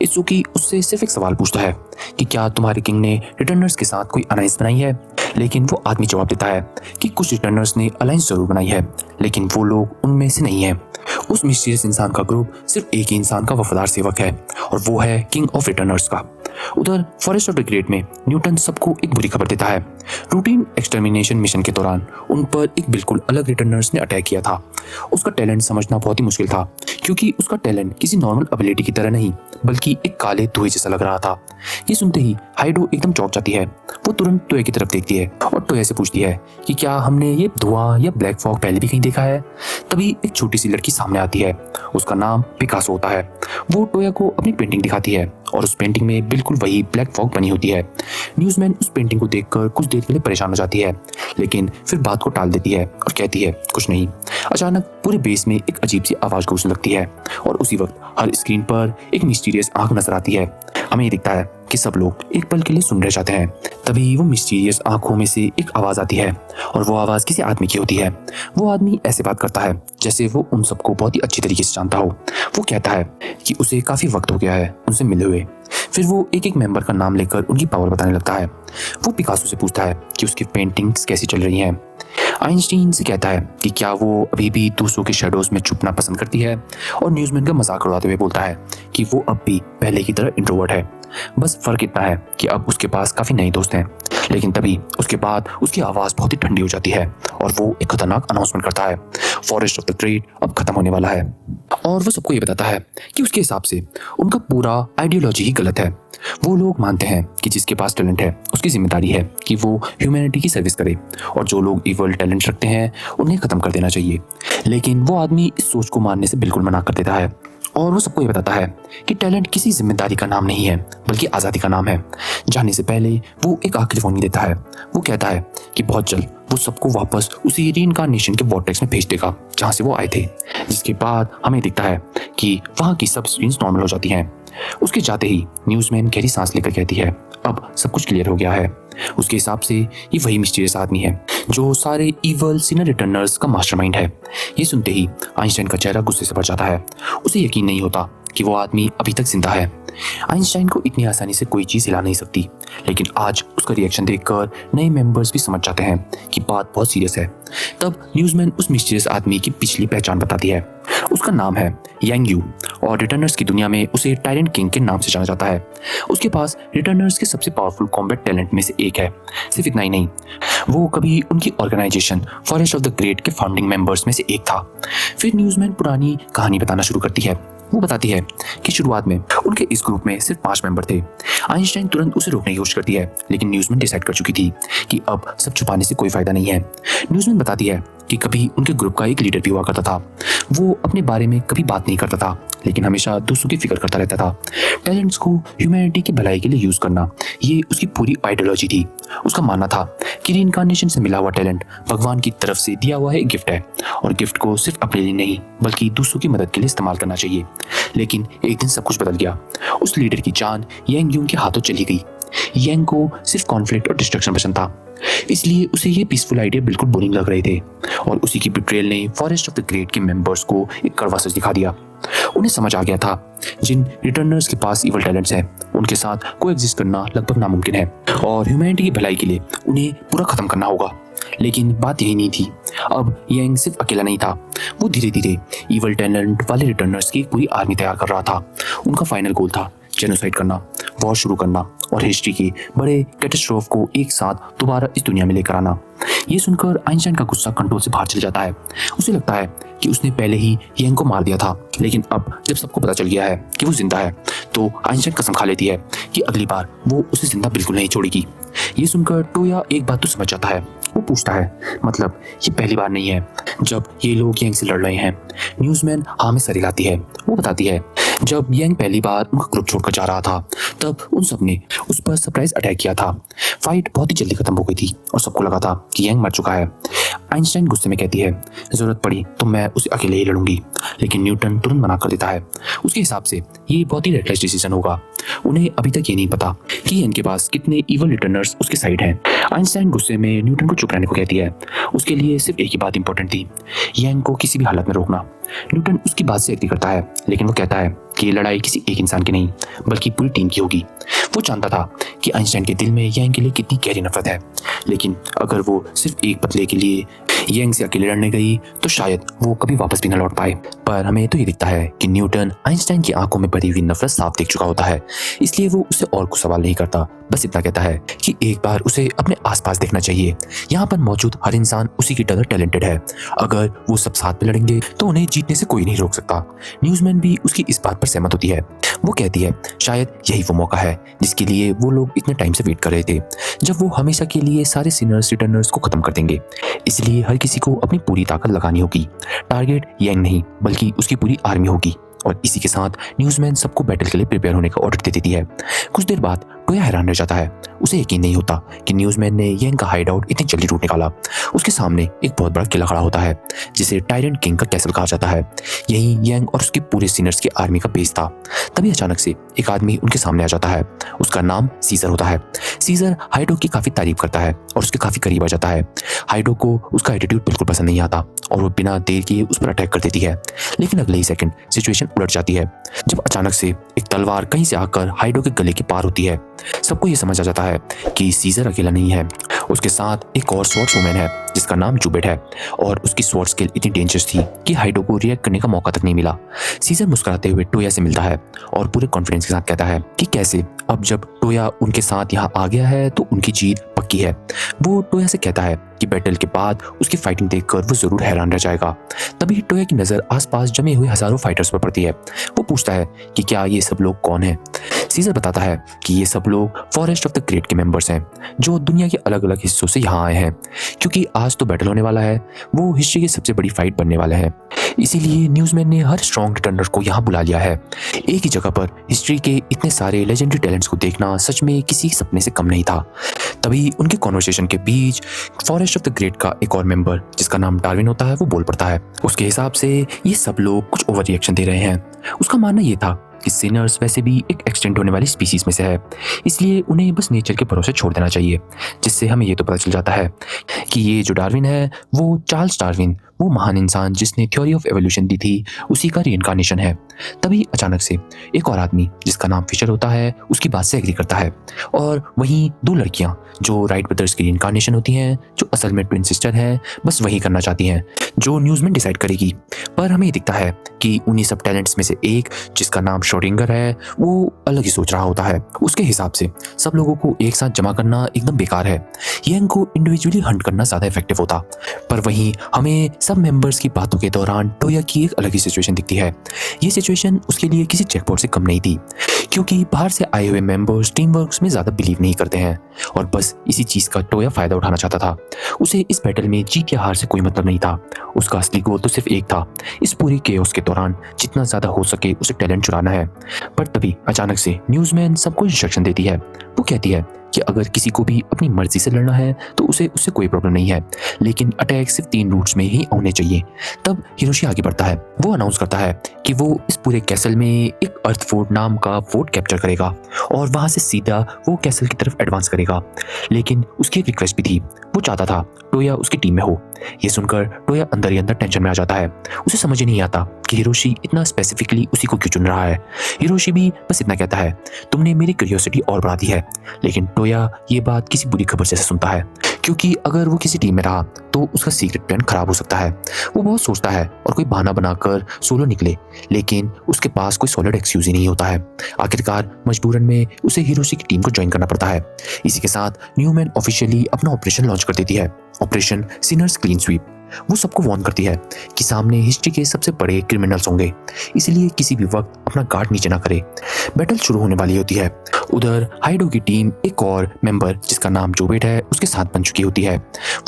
इत्सुकी उससे सिर्फ एक सवाल पूछता है कि क्या तुम्हारे किंग ने रिटर्नर्स के साथ कोई अलायंस बनाई है, लेकिन वो आदमी जवाब देता है कि कुछ रिटर्नर्स ने अलायंस जरूर बनाई है, लेकिन वो लोग उनमें से नहीं है। उस मिस्टीरियस इंसान का ग्रुप सिर्फ एक ही इंसान का वफादार सेवक है और वो है किंग ऑफ रिटर्नर्स का। उधर फॉरेस्ट ऑफ द ग्रेट में न्यूटन सबको एक बुरी खबर देता है। रूटीन एक्सटर्मिनेशन मिशन के दौरान उन पर एक बिल्कुल अलग रिटर्नर्स ने अटैक किया था। उसका टैलेंट समझना बहुत ही मुश्किल था क्योंकि उसका टैलेंट किसी नॉर्मल एबिलिटी की तरह नहीं बल्कि एक काले धुएं जैसा लग रहा था। ये सुनते ही हाइडो एकदम चौंक जाती है। वो तुरंत टोया की तरफ देखती है और टोया से पूछती है कि क्या हमने ये धुआं या ब्लैक फॉग पहले भी कहीं देखा है। तभी एक छोटी सी लड़की सामने आती है, उसका नाम पिकासो होता है। वो टोया को अपनी पेंटिंग दिखाती है और उस पेंटिंग में बिल्कुल वही ब्लैक फॉग बनी होती है। न्यूज़मैन उस पेंटिंग को देखकर कुछ देर के लिए परेशान हो जाती है, लेकिन फिर बात को टाल देती है और कहती है कुछ नहीं। अचानक पूरे बेस में एक अजीब सी आवाज गूंजने लगती है और उसी वक्त हर स्क्रीन पर एक मिस्टीरियस आंख नजर आती है। हमें ये दिखता है कि सब लोग एक पल के लिए सुन रह जाते हैं। तभी वो मिस्टीरियस आंखों में से एक आवाज आती है और वो आवाज किसी आदमी की होती है। वो आदमी ऐसे बात करता है जैसे वो उन सबको बहुत ही अच्छी तरीके से जानता हो। वो कहता है कि उसे काफी वक्त हो गया है उनसे मिले हुए। फिर वो एक एक मेंबर का नाम लेकर उनकी पावर बताने लगता है। वो पिकासो से पूछता है कि उसकी पेंटिंग्स कैसी चल रही हैं। आइंस्टीन से कहता है कि क्या वो अभी भी दूसरों के शेडोज में छुपना पसंद करती है, और न्यूज़मैन का मजाक उड़ाते हुए बोलता है कि वो अब भी पहले की तरह इंट्रोवर्ट है, बस फर्क इतना है कि अब उसके पास काफी नए दोस्त हैं। लेकिन तभी उसके बाद उसकी आवाज बहुत ही ठंडी हो जाती है और वो एक खतरनाक अनाउंसमेंट करता है, फॉरेस्ट ऑफ द ग्रेट अब खत्म होने वाला है। और वो सबको ये बताता है कि उसके हिसाब से उनका पूरा आइडियोलॉजी ही गलत है। वो लोग मानते हैं कि जिसके पास टैलेंट है उसकी जिम्मेदारी है कि वो ह्यूमैनिटी की सर्विस करे, और जो लोग इवल टैलेंट रखते हैं उन्हें खत्म कर देना चाहिए। लेकिन वो आदमी इस सोच को मानने से बिल्कुल मना कर देता है और वो सबको ये बताता है कि टैलेंट किसी जिम्मेदारी का नाम नहीं है बल्कि आज़ादी का नाम है। जाने से पहले वो एक आखिरी वार्निंग देता है। वो कहता है कि बहुत जल्द वो सबको वापस उसी रीइंकार्नेशन के वॉर्टेक्स में भेज देगा जहाँ से वो आए थे, जिसके बाद हमें दिखता है कि वहाँ की सब स्क्रीन्स नॉर्मल हो जाती हैं। उसके जाते ही न्यूज़मैन गहरी सांस लेकर कहती है अब सब कुछ क्लियर हो गया है। उसके हिसाब से ये वही मिस्टीरियस आदमी है जो सारे इवल सिनर रिटर्नर्स का मास्टरमाइंड है। ये सुनते ही आइंस्टाइन का चेहरा गुस्से से भर जाता है। उसे यकीन नहीं होता कि वो आदमी अभी तक जिंदा है। आइंस्टाइन को इतनी आसानी से कोई चीज़ हिला नहीं सकती, लेकिन आज उसका रिएक्शन देखकर नए मेंबर्स भी समझ जाते हैं कि बात बहुत सीरियस है। तब न्यूज़मैन उस मिस्टीरियस आदमी की पिछली पहचान बताती है। उसका नाम है यांग यू और रिटर्नर्स की दुनिया में उसे टायरेंट किंग के नाम से जाना जाता है। उसके पास रिटर्नर्स के सबसे पावरफुल कॉम्बैट टैलेंट में से एक है। सिर्फ इतना ही नहीं, वो कभी उनकी organisation forest of the great के फाउंडिंग मेंबर्स में से एक था। फिर न्यूज़मैन पुरानी कहानी बताना शुरू करती है। वो बताती है कि शुरुआत में उनके इस ग्रुप में सिर्फ 5 मेंबर थे। आइंस्टाइन तुरंत उसे रोकने की कोशिश करती है, लेकिन न्यूज़मैन डिसाइड कर चुकी थी कि अब सब छुपाने से कोई फायदा नहीं है। न्यूज़मैन बताती है कि कभी उनके ग्रुप का एक लीडर भी हुआ करता था। वो अपने बारे में कभी बात नहीं करता था, लेकिन हमेशा दूसरों की फिक्र करता रहता था। टैलेंट्स को ह्यूमैनिटी की भलाई के लिए यूज करना, ये उसकी पूरी आइडियोलॉजी थी। उसका मानना था कि रीइंकार्नेशन से मिला हुआ टैलेंट भगवान की तरफ से दिया हुआ एक गिफ्ट है, और गिफ्ट को सिर्फ अपने लिए नहीं बल्कि दूसरों की मदद के लिए इस्तेमाल करना चाहिए। लेकिन एक दिन सब कुछ बदल गया। उस लीडर की जान यांग यूंग के हाथों चली गई। यांग को सिर्फ कॉन्फ्लिक्ट और डिस्ट्रक्शन पसंद था, इसलिए उसे ये पीसफुल आइडिया बिल्कुल बोरिंग लग रहे थे, और उसी की बिट्रेयल ने फॉरेस्ट ऑफ द ग्रेट के मेंबर्स को एक कड़वा सच दिखा दिया। उन्हें समझ आ गया था जिन रिटर्नर्स के पास इवल टैलेंट्स हैं उनके साथ कोएग्जिस्ट करना लगभग नामुमकिन है, और ह्यूमैनिटी की भलाई के लिए उन्हें पूरा खत्म करना होगा। लेकिन बात यही नहीं थी। अब यांग सिर्फ अकेला नहीं था, वो धीरे धीरे इवल टैलेंट वाले रिटर्नर्स की पूरी आर्मी तैयार कर रहा था। उनका फाइनल गोल था जेनोसाइड करना, वॉर शुरू करना और हिस्ट्री के बड़े कैटास्ट्रोफ को एक साथ दोबारा इस दुनिया में लेकर आना। ये सुनकर आइंस्टाइन का गुस्सा कंट्रोल से बाहर चल जाता है। उसे लगता है कि उसने पहले ही यांग को मार दिया था, लेकिन अब जब सबको पता चल गया है कि वो जिंदा है, तो आइंस्टाइन कसम खा लेती है कि अगली बार वो उसे जिंदा बिल्कुल नहीं छोड़ेगी। ये सुनकर टोया एक बात तो समझ जाता है। वो पूछता है मतलब ये पहली बार नहीं है जब ये लोग यांग से लड़ रहे हैं। न्यूज़मैन हाँ में सर हिलाती है। वो बताती है जब यांग पहली बार उनका ग्रुप छोड़कर जा रहा था तब उन सब ने उस पर सरप्राइज अटैक किया था। फाइट बहुत ही जल्दी खत्म हो गई थी और सबको लगा था कि यांग मर चुका है। आइंस्टाइन गुस्से में कहती है जरूरत पड़ी तो मैं उसे अकेले ही लड़ूंगी, लेकिन न्यूटन तुरंत मना कर देता है। उसके हिसाब से ये बहुत ही रेकलेस डिसीजन होगा। उन्हें अभी तक ये नहीं पता कि यांग के पास कितने इवल रिटर्नर्स उसके साइड हैं। आइंस्टाइन गुस्से में न्यूटन को चुप रहने को कहती है। उसके लिए सिर्फ एक ही बात इंपॉर्टेंट थी, यांग को किसी भी हालत में रोकना। न्यूटन उसकी बात से एग्री करता है, लेकिन वो कहता है कि ये लड़ाई किसी एक इंसान की नहीं बल्कि पूरी टीम की होगी। वो जानता था कि आइंस्टाइन के दिल में यांग के लिए कितनी गहरी नफरत है, लेकिन अगर वो सिर्फ एक पतले के लिए यांग से अकेले लड़ने गई तो शायद वो कभी वापस भी न लौट पाए। पर हमें तो ये दिखता है कि न्यूटन आइंस्टाइन की आंखों में भरी हुई नफरत साफ देख चुका होता है, इसलिए वो उसे और कुछ सवाल नहीं करता। बस इतना कहता है कि एक बार उसे अपने आसपास देखना चाहिए। यहाँ पर मौजूद हर इंसान उसी की तरह टैलेंटेड है। अगर वो सब साथ में लड़ेंगे तो उन्हें जीतने से कोई नहीं रोक सकता। न्यूज़मैन भी उसकी इस बात पर सहमत होती है। वो कहती है शायद यही वो मौका है जिसके लिए वो लोग इतने टाइम से वेट कर रहे थे, जब वो हमेशा के लिए सारे सिनर्स रिटर्नर्स को खत्म कर देंगे। इसलिए हर किसी को अपनी पूरी ताकत लगानी होगी। टारगेट यांग नहीं बल्कि उसकी पूरी आर्मी होगी। और इसी के साथ न्यूज़मैन सबको बैटल के लिए प्रिपेयर होने का ऑर्डर दे देती है। कुछ देर बाद टोया हैरान रह जाता है। उसे यकीन नहीं होता कि न्यूज़मैन ने यंग का हाइड आउट इतनी जल्दी ढूंढ निकाला। उसके सामने एक बहुत बड़ा किला खड़ा होता है जिसे टायरेंट किंग का कैसल कहा जाता है। यही यंग और उसके पूरे सीनियर्स की आर्मी का बेस था। तभी अचानक से एक आदमी उनके सामने आ जाता है। उसका नाम सीजर होता है। सीजर हाइडो की काफी तारीफ करता है और उसके काफी करीब आ जाता है। हाइडो को उसका एटीट्यूड बिल्कुल पसंद नहीं आता और वो बिना देर किए उस पर अटैक कर देती है। लेकिन अगले ही सेकंड सिचुएशन उलट जाती है जब अचानक से एक तलवार कहीं से आकर हाइडो के गले के पार होती है। सबको ये समझ आ जाता है कि सीजर अकेला नहीं है, उसके साथ एक और स्वॉर्ड्सवुमन है जिसका नाम जुबेट है और उसकी स्वॉर्ड स्किल इतनी डेंजरस थी कि हाइडो को रिएक्ट करने का मौका तक नहीं मिला। सीजर मुस्कुराते हुए टोया से मिलता है और पूरे कॉन्फिडेंस के साथ कहता है कि कैसे अब जब टोया उनके साथ यहाँ आ गया है तो उनकी जीत पक्की है। वो टोया से कहता है कि बैटल के बाद उसकी फाइटिंग देखकर वो जरूर हैरान रह जाएगा। तभी टोया की नजर आसपास जमे हुए हजारों फाइटर्स पर पड़ती है। वो पूछता है कि क्या ये सब लोग कौन हैं। सीजर बताता है कि ये सब लोग फॉरेस्ट ऑफ द ग्रेट के मेंबर्स हैं जो दुनिया के अलग अलग हिस्सों से यहाँ आए हैं क्योंकि आज तो बैटल होने वाला है। वो हिस्ट्री की सबसे बड़ी फाइट बनने वाला है, इसीलिए न्यूज़मैन ने हर स्ट्रॉन्ग डिफेंडर को यहाँ बुला लिया है। एक ही जगह पर हिस्ट्री के इतने सारे लेजेंडरी टैलेंट्स को देखना सच में किसी सपने से कम नहीं था। तभी उनके कॉन्वर्सेशन के बीच फॉरेस्ट ऑफ द ग्रेट का एक और मेंबर जिसका नाम डार्विन होता है वो बोल पड़ता है। उसके हिसाब से ये सब लोग कुछ ओवर रिएक्शन दे रहे हैं। उसका मानना ये था कि सिनर्स वैसे भी एक एक्सटेंड होने वाली स्पीसीज में से है, इसलिए उन्हें बस नेचर के भरोसे छोड़ देना चाहिए। जिससे हमें ये तो पता चल जाता है कि ये जो डार्विन है वो चार्ल्स डार्विन, वो महान इंसान जिसने थ्योरी ऑफ एवोल्यूशन दी थी, उसी का रीइंकार्नेशन है। तभी अचानक से एक और आदमी जिसका नाम फिशर होता है उसकी बात से एग्री करता है और वहीं दो लड़कियां जो राइट ब्रदर्स की रीइंकार्नेशन होती हैं, जो असल में ट्विन सिस्टर हैं, बस वही करना चाहती हैं जो न्यूज़मैन डिसाइड करेगी। पर हमें दिखता है कि उन्हीं सब टैलेंट्स में से एक जिसका नाम श्रोडिंगर है वो अलग ही सोच रहा होता है। उसके हिसाब से सब लोगों को एक साथ जमा करना एकदम बेकार है, यंग को इंडिविजुअली हंट करना ज्यादा इफेक्टिव होता। पर वहीं हमें सब मेंबर्स की बातों के दौरान टोया की एक अलग ही सिचुएशन दिखती है। ये सिचुएशन उसके लिए किसी चेकपॉइंट से कम नहीं थी क्योंकि बाहर से आए हुए मेंबर्स टीम वर्क में ज्यादा बिलीव नहीं करते हैं और बस इसी चीज का टोया फायदा उठाना चाहता था। उसे इस बैटल में जीत या हार से कोई मतलब नहीं था। उसका असली गोल तो सिर्फ एक था, इस पूरी केओस के दौरान जितना ज्यादा हो सके उसे टैलेंट चुराना है। पर तभी अचानक से न्यूज़मैन सबको इंस्ट्रक्शन देती है। वो कहती है कि अगर किसी को भी अपनी मर्जी से लड़ना है तो उसे उससे कोई प्रॉब्लम नहीं है, लेकिन अटैक सिर्फ 3 रूट्स में ही होने चाहिए। तब हिरोशी आगे बढ़ता है। वो अनाउंस करता है कि वो इस पूरे कैसल में एक अर्थ फोर्ट नाम का फोर्ट कैप्चर करेगा और वहां से सीधा वो कैसल की तरफ एडवांस करेगा। लेकिन उसकी एक रिक्वेस्ट भी थी, वो चाहता था टोया उसकी टीम में हो। ये सुनकर टोया अंदर ही अंदर टेंशन में आ जाता है। उसे समझ ही नहीं आता कि हिरोशी इतना स्पेसिफिकली उसी को क्यों चुन रहा है। हिरोशी भी बस इतना कहता है, तुमने मेरी क्यूरियोसिटी और बढ़ा दी है। लेकिन टोया ये बात किसी बुरी खबर जैसे सुनता है क्योंकि अगर वो किसी टीम में रहा तो उसका सीक्रेट प्लान खराब हो सकता है। वो बहुत सोचता है और कोई बहाना बनाकर सोलो निकले, लेकिन उसके पास कोई सॉलिड एक्सक्यूज ही नहीं होता है। आखिरकार मजबूरन में उसे हिरोशी की टीम को ज्वाइन करना पड़ता है। इसी के साथ न्यूज़मैन ऑफिशियली अपना ऑपरेशन लॉन्च कर देती है, ऑपरेशन सिनर्स क्लीन स्वीप। वो सबको वार्न करती है कि सामने हिस्ट्री के सबसे बड़े क्रिमिनल्स होंगे, इसलिए किसी भी वक्त अपना गार्ड नीचे ना करे। बैटल शुरू होने वाली होती है। उधर हाइडो की टीम एक और मेंबर जिसका नाम जोबेट है उसके साथ बन चुकी होती है।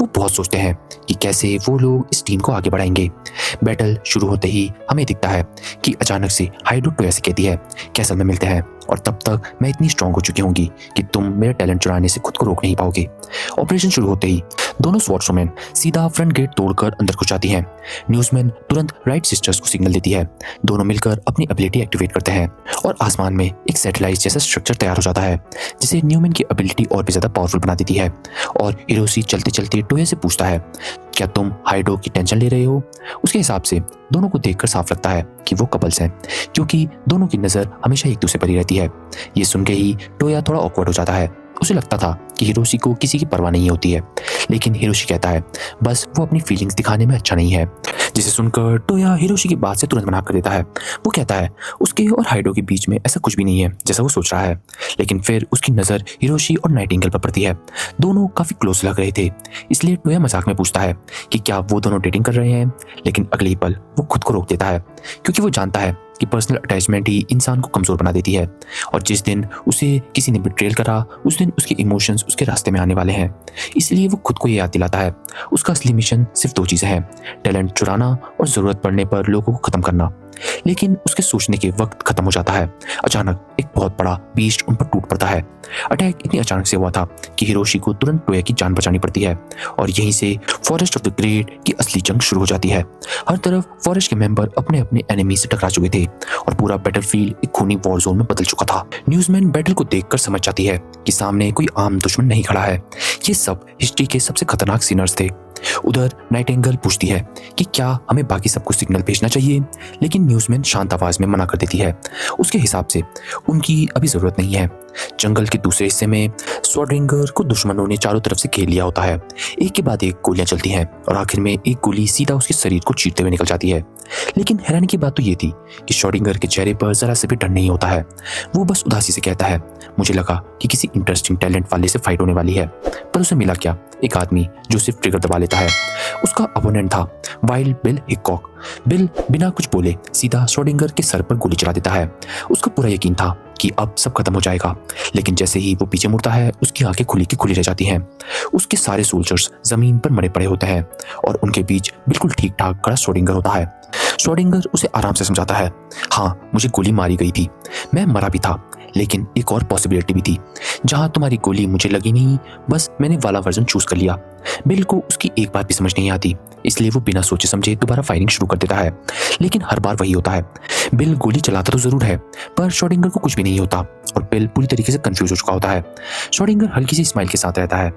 वो बहुत सोचते हैं कि कैसे वो लोग इस टीम को आगे बढ़ाएंगे। बैटल शुरू होते ही हमें दिखता है कि अचानक से हाइडो टोया से कहती है, कैसल में मिलते हैं और तब तक मैं इतनी स्ट्रांग हो चुकी होंगी कि तुम मेरे टैलेंट चुराने से खुद को रोक नहीं पाओगे। ऑपरेशन शुरू होते ही दोनों स्वॉर्ड्सवुमेन सीधा फ्रंट गेट तोड़कर अंदर घुस जाती हैं। न्यूज़मैन तुरंत राइट सिस्टर्स को सिग्नल देती है। दोनों मिलकर अपनी एबिलिटी एक्टिवेट करते हैं और आसमान में एक सैटेलाइट जैसा स्ट्रक्चर तैयार हो जाता है जिसे न्यूमैन की एबिलिटी और भी ज्यादा पावरफुल बना देती है। और हिरोशी चलते चलते टोया से पूछता है, क्या तुम हाइडो की टेंशन ले रहे हो? उसके हिसाब से दोनों को देखकर साफ लगता है कि वो कपल्स हैं क्योंकि दोनों की नजर हमेशा एक दूसरे पर ही रहती है। ये सुन के ही टोया थोड़ा ऑकवर्ड हो जाता है। उसे लगता था कि हिरोशी को किसी की परवाह नहीं होती है, लेकिन हिरोशी कहता है बस वो अपनी फीलिंग्स दिखाने में अच्छा नहीं है। जिसे सुनकर टोया हिरोशी की बात से तुरंत मना कर देता है। वो कहता है उसके और हाइडो के बीच में ऐसा कुछ भी नहीं है जैसा वो सोच रहा है। लेकिन फिर उसकी नज़र हिरोशी और नाइटिंगेल पर पड़ती है। दोनों काफ़ी क्लोज लग रहे थे, इसलिए टोया मजाक में पूछता है कि क्या वो दोनों डेटिंग कर रहे हैं। लेकिन अगले ही पल वो खुद को रोक देता है क्योंकि वो जानता है कि पर्सनल अटैचमेंट ही इंसान को कमज़ोर बना देती है और जिस दिन उसे किसी ने बिट्रेल करा उस दिन उसके इमोशंस उसके रास्ते में आने वाले हैं। इसलिए वो खुद को ये याद दिलाता है उसका असली मिशन सिर्फ 2 चीज़ें हैं, टैलेंट चुराना और ज़रूरत पड़ने पर लोगों को ख़त्म करना। लेकिन उसके सोचने के वक्त खत्म हो जाता है। अचानक एक बहुत बड़ा बीस्ट उन पर टूट पड़ता है। अटैक इतनी अचानक से हुआ था कि हिरोशी को तुरंत टोया की जान बचानी पड़ती है और यहीं से फॉरेस्ट ऑफ द ग्रेट की असली जंग शुरू हो जाती है। हर तरफ फॉरेस्ट के मेंबर अपने अपने एनिमी से टकरा चुके थे और पूरा बैटलफील्ड एक खूनी वॉर जोन में बदल चुका था। न्यूज़मैन बैटल को देखकर समझ जाती है कि सामने कोई आम दुश्मन नहीं खड़ा है, ये सब हिस्ट्री के सबसे खतरनाक सिनर्स थे। उधर नाइटिंगेल पूछती है कि क्या हमें बाकी सबको सिग्नल भेजना चाहिए, लेकिन न्यूज़मैन शांत आवाज में मना कर देती है। उसके हिसाब से उनकी अभी जरूरत नहीं है। जंगल के दूसरे हिस्से में स्वॉर्डरिंगर को दुश्मनों ने चारों तरफ से घेर लिया होता है। एक के बाद एक गोलियां चलती हैं और आखिर में एक गोली सीधा उसके शरीर को चीरते हुए निकल जाती है। लेकिन हैरानी की बात तो ये थी कि श्रोडिंगर के चेहरे पर जरा से भी डर नहीं होता है। वो बस उदासी से कहता है, मुझे लगा कि किसी इंटरेस्टिंग टैलेंट वाले से फाइट होने वाली है, पर उसे मिला क्या? एक आदमी जो सिर्फ ट्रिगर दबा लेता है। उसका अपोनेंट था वाइल्ड बिल हिकॉक। बिल बिना कुछ बोले सीधा श्रोडिंगर के सर पर गोली चला देता है। उसका पूरा यकीन था कि अब सब खत्म हो जाएगा, लेकिन जैसे ही वो पीछे मुड़ता है उसकी आंखें खुली की खुली रह जाती हैं। उसके सारे सोल्जर्स जमीन पर मरे पड़े होते हैं और उनके बीच बिल्कुल ठीक ठाक खड़ा श्रोडिंगर होता है। श्रोडिंगर उसे आराम से समझाता है, हाँ मुझे गोली मारी गई थी, मैं मरा भी था, लेकिन एक और पॉसिबिलिटी भी थी। जहां तुम्हारी गोली मुझे लगी नहीं, बस मैंने वाला वर्जन चूज कर लिया। बिल को उसकी एक बात भी समझ नहीं आती, इसलिए वो बिना सोचे समझे दोबारा फायरिंग शुरू कर देता है। लेकिन हर बार वही होता है, बिल गोली चलाता तो जरूर है पर श्रोडिंगर को कुछ भी नहीं होता और बिल पूरी तरीके से कंफ्यूज हो चुका होता है। श्रोडिंगर हल्की सी स्माइल के साथ रहता है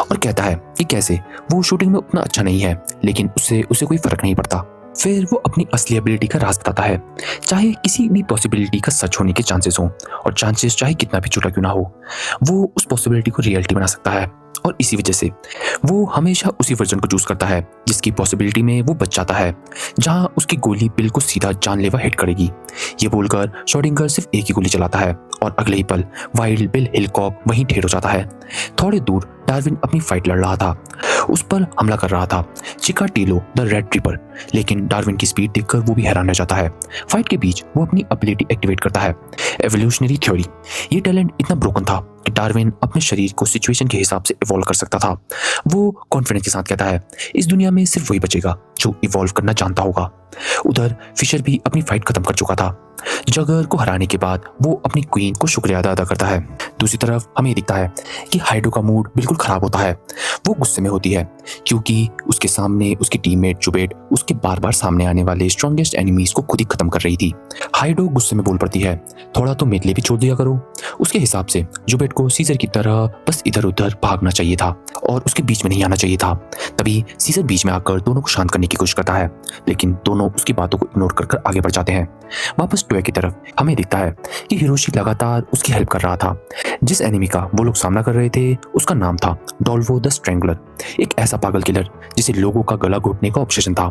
और कहता है कि कैसे वो शूटिंग में उतना अच्छा नहीं है, लेकिन उसे कोई फर्क नहीं पड़ता। फिर वो अपनी असली एबिलिटी का राज बताता है। चाहे किसी भी पॉसिबिलिटी का सच होने के चांसेस हो और चांसेस चाहे कितना भी छोटा क्यों ना हो, वो उस पॉसिबिलिटी को रियलिटी बना सकता है और इसी वजह से वो हमेशा उसी वर्जन को चूज करता है जिसकी पॉसिबिलिटी में वो बच जाता है, जहां उसकी गोली बिल को सीधा जानलेवा हिट करेगी। ये बोलकर श्रोडिंगर सिर्फ एक ही गोली चलाता है और अगले ही पल वाइल्ड बिल हिलकॉक वहीं ढेर हो जाता है। थोड़े दूर डार्विन अपनी फाइट लड़ रहा था, उस पर हमला कर रहा था चिकाटिलो द रेड ट्रिपर, लेकिन डार्विन की स्पीड देखकर वो भी हैरान रह जाता है। फाइट के बीच वो अपनी एबिलिटी एक्टिवेट करता है, एवोल्यूशनरी थ्योरी। ये टैलेंट इतना ब्रोकन था कि डार्विन अपने शरीर को सिचुएशन के हिसाब से इवॉल्व कर सकता था। वो कॉन्फिडेंस के साथ कहता है, इस दुनिया में सिर्फ वही बचेगा जो इवॉल्व करना जानता होगा। उधर फिशर भी अपनी फाइट खत्म कर चुका था। जगर को हराने के बाद वो अपनी क्वीन को शुक्रिया अदा करता है। दूसरी तरफ हमें दिखता है कि हाइडो का मूड बिल्कुल खराब होता है। वो गुस्से में होती है क्योंकि उसके सामने उसकी टीममेट जुबेट उसके बार बार सामने आने वाले स्ट्रॉन्गेस्ट एनिमीज को खुद ही खत्म कर रही थी। हाइडो गुस्से में बोल पड़ती है, थोड़ा तो मेरे लिए भी छोड़ दिया करो। उसके हिसाब से जुबेट को सीजर की तरह बस इधर उधर भागना चाहिए था और उसके बीच में नहीं आना चाहिए था। तभी सीजर बीच में आकर दोनों को शांत करने की कोशिश करता है, लेकिन दोनों उसकी बातों को इग्नोर कर आगे बढ़ जाते हैं। वापस टोया की तरफ हमें दिखता है कि हिरोशी लगातार उसकी हेल्प कर रहा था। जिस एनिमी का वो लोग सामना कर रहे थे उसका नाम था डॉल्वो द स्ट्रेंगलर, एक ऐसा पागल किलर जिसे लोगों का गला घोटने का ऑब्सेशन था।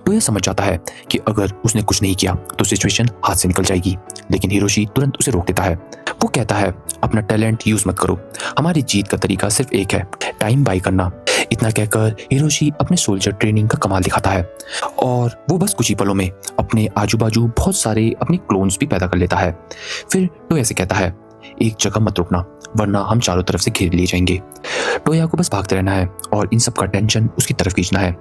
टोया समझ जाता है कि अगर उसने कुछ नहीं किया तो सिचुएशन हाथ से निकल जाएगी, लेकिन हिरोशी तुरंत उसे रोक देता है। वो कहता है, अपना टैलेंट यूज मत करो, हमारी जीत का तरीका सिर्फ एक है, टाइम बाय करना। इतना कहकर हिरोशी अपने सोल्जर ट्रेनिंग का कमाल दिखाता है और वो बस कुछ ही पलों में अपने आजू बाजू बहुत सारे अपने क्लोन्स भी पैदा कर लेता है। फिर टोया से कहता है, एक जगह मत रुकना वरना हम चारों तरफ से घेर लिए जाएंगे। टोया को बस भागते रहना है और इन सब का टेंशन उसकी तरफ खींचना है।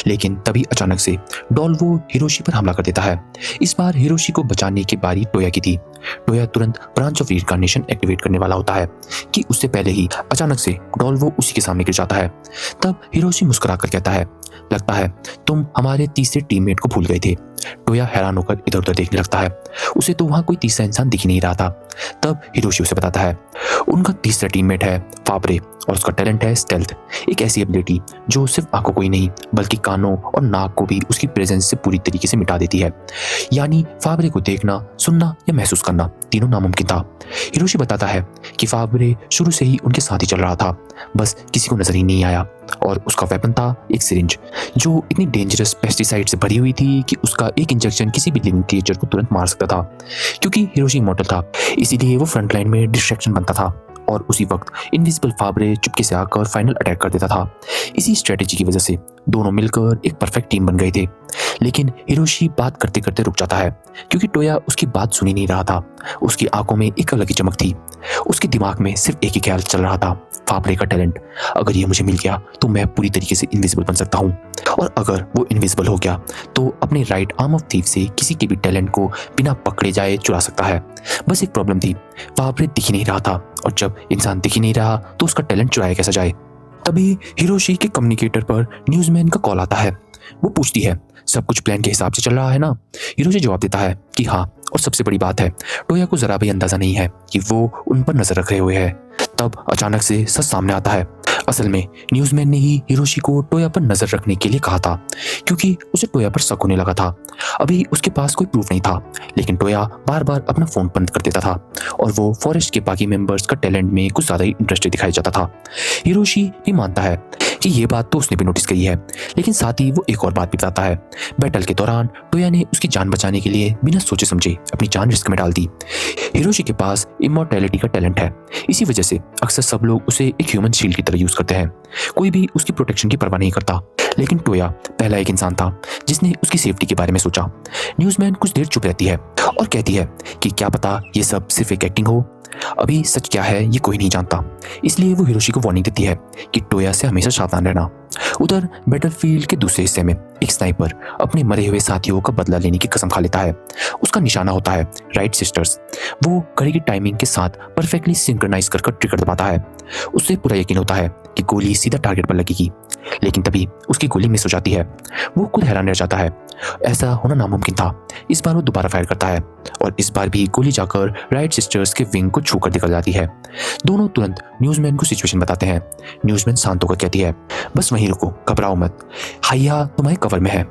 लेकिन तभी अचानक से डॉल्वो हिरोशी पर हमला कर देता है। इस बार हिरोशी को बचाने की बारी टोया की थी। टोया तुरंत ब्रांच ऑफ रीइंकार्नेशन एक्टिवेट करने वाला होता है कि उससे पहले ही अचानक से डॉल्वो उसी के सामने गिर जाता है। तब हिरोशी मुस्कुराकर कहता है, लगता है तुम हमारे तीसरे टीममेट को भूल गए थे। टोया हैरान होकर इधर उधर देखने लगता है, उसे तो वहां कोई तीसरा इंसान दिख ही नहीं रहा था। तब हिरोशी उसे बताता है उनका तीसरा टीममेट है फाब्रे और उसका टैलेंट है स्टेल्थ, एक ऐसी एबिलिटी जो सिर्फ आंखों को ही नहीं बल्कि कानों और नाक को भी उसकी प्रेजेंस से पूरी तरीके से मिटा देती है। यानी फाब्रे को देखना, सुनना या महसूस करना तीनों नामुमकिन था। हिरोशी बताता है कि फाब्रे शुरू से ही उनके साथ ही चल रहा था, बस किसी को नजर ही नहीं आया और उसका वेपन था एक सिरिंज जो इतनी डेंजरस पेस्टिसाइड से भरी हुई थी कि उसका एक इंजेक्शन किसी भी लिविंग क्रिएचर को तुरंत मार सकता था। क्योंकि हिरोशी इमॉर्टल था इसीलिए वो फ्रंट लाइन में डिस्ट्रैक्शन बनता था और उसी वक्त इनविजिबल फाब्रे चुपके से आकर फाइनल अटैक कर देता था। इसी स्ट्रेटेजी की वजह से दोनों मिलकर एक परफेक्ट टीम बन गए थे। लेकिन हिरोशी बात करते करते रुक जाता है क्योंकि टोया उसकी बात सुनी नहीं रहा था। उसकी आंखों में एक अलग ही चमक थी। उसके दिमाग में सिर्फ एक ही ख्याल चल रहा था, फाब्रे का टैलेंट। अगर ये मुझे मिल गया तो मैं पूरी तरीके से इनविजिबल बन सकता हूँ, और अगर वो इनविजिबल हो गया तो अपने राइट आर्म ऑफ थीफ से किसी के भी टैलेंट को बिना पकड़े जाए चुरा सकता है। बस एक प्रॉब्लम थी, फाब्रे दिख ही नहीं रहा था, और जब इंसान दिख ही नहीं रहा तो उसका टैलेंट चुराया कैसा जाए। तभी हिरोशी के कम्युनिकेटर पर न्यूज़मैन का कॉल आता है। वो पूछती है, सब कुछ प्लान के हिसाब से चल रहा है ना? हिरोशी जवाब देता है कि हाँ, और सबसे बड़ी बात है, टोया को जरा भी अंदाजा नहीं है कि वो उन पर नजर रखे हुए है। तब अचानक से सच सामने आता है। असल में न्यूज़मैन ने ही हिरोशी को टोया पर नजर रखने के लिए कहा था, क्योंकि उसे टोया पर शक होने लगा था। अभी उसके पास कोई प्रूफ नहीं था, लेकिन टोया बार बार अपना फोन बंद कर देता था और वो फॉरेस्ट के बाकी मेंबर्स का टैलेंट में कुछ ज्यादा ही इंटरेस्टेड दिखाई जाता था। हिरोशी भी मानता है कि ये बात तो उसने भी नोटिस करी है, लेकिन साथ ही वो एक और बात भी बताता है। बैटल के दौरान टोया ने उसकी जान बचाने के लिए बिना सोचे समझे अपनी जान रिस्क में डाल दी। हिरोशी के पास इमॉर्टैलिटी का टैलेंट है, इसी वजह से अक्सर सब लोग उसे एक ह्यूमन शील्ड की तरह यूज करते हैं। कोई भी उसकी प्रोटेक्शन की परवाह नहीं करता, लेकिन टोया पहला एक इंसान था जिसने उसकी सेफ्टी के बारे में सोचा। न्यूज़मैन कुछ देर चुप रहती है और कहती है कि क्या पता ये सब सिर्फ एक एक्टिंग हो, अभी सच क्या है ये कोई नहीं जानता। इसलिए वो हिरोशी को वार्निंग देती है कि टोया से हमेशा सावधान रहना। उधर बैटलफील्ड के दूसरे हिस्से में एक स्नाइपर अपने मरे हुए साथियों का बदला लेने की कसम खा लेता है। उसका निशाना होता है राइट सिस्टर्स। वो घड़ी की टाइमिंग के साथ परफेक्टली सिंक्रोनाइज कर ट्रिगर दबाता है। उससे पूरा यकीन होता है कि गोली सीधा टारगेट पर लगेगी, लेकिन तभी उसकी गोली मिस हो जाती है। वो खुद हैरान रह जाता है, ऐसा होना नामुमकिन था। इस बार वो दोबारा फायर करता है और इस बार भी गोली जाकर राइट सिस्टर्स के विंग को छूकर निकल जाती है। दोनों तुरंत न्यूज़मैन को सिचुएशन बताते हैं। न्यूज़मैन शांत होकर कहती है, बस वहीं रुको, घबराओ मत, हाइया तुम्हारे कवर में है।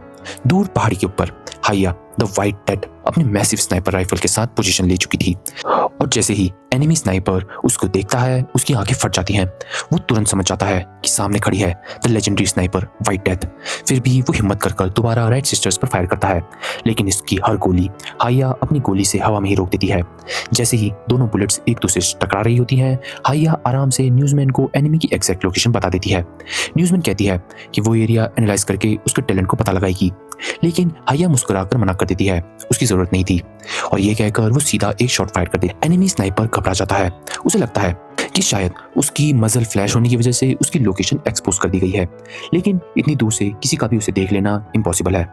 दूर पहाड़ी के ऊपर हाइया द वाइट डेड अपने मैसिव स्नाइपर राइफल के साथ पोजीशन ले चुकी थी, और जैसे ही एनिमी स्नाइपर उसको देखता है उसकी आंखें फट जाती हैं। वो तुरंत समझ जाता है कि सामने खड़ी है the legendary sniper white death. फिर भी वो हिम्मत कर दोबारा राइट सिस्टर्स पर फायर करता है, लेकिन इसकी हर गोली हाइया अपनी गोली से हवा में ही रोक देती है। जैसे ही दोनों बुलेट्स एक दूसरे से टकरा रही होती हैं, हाइया आराम से न्यूज़मैन को एनिमी की एग्जैक्ट लोकेशन बता देती है। न्यूज़मैन कहती है कि वो एरिया एनालाइज करके उसके टैलेंट को पता लगाएगी, लेकिन हाइया मुस्कुराकर मना कर देती है, उसकी जरूरत नहीं थी, और ये कहकर वो सीधा एक शॉट फायर कर देती है। एनिमी स्नाइपर घबरा जाता है। उसे लगता है कि शायद उसकी मजल फ्लैश होने की वजह से उसकी लोकेशन एक्सपोज कर दी गई है, लेकिन इतनी दूर से किसी का भी उसे देख लेना इम्पॉसिबल है।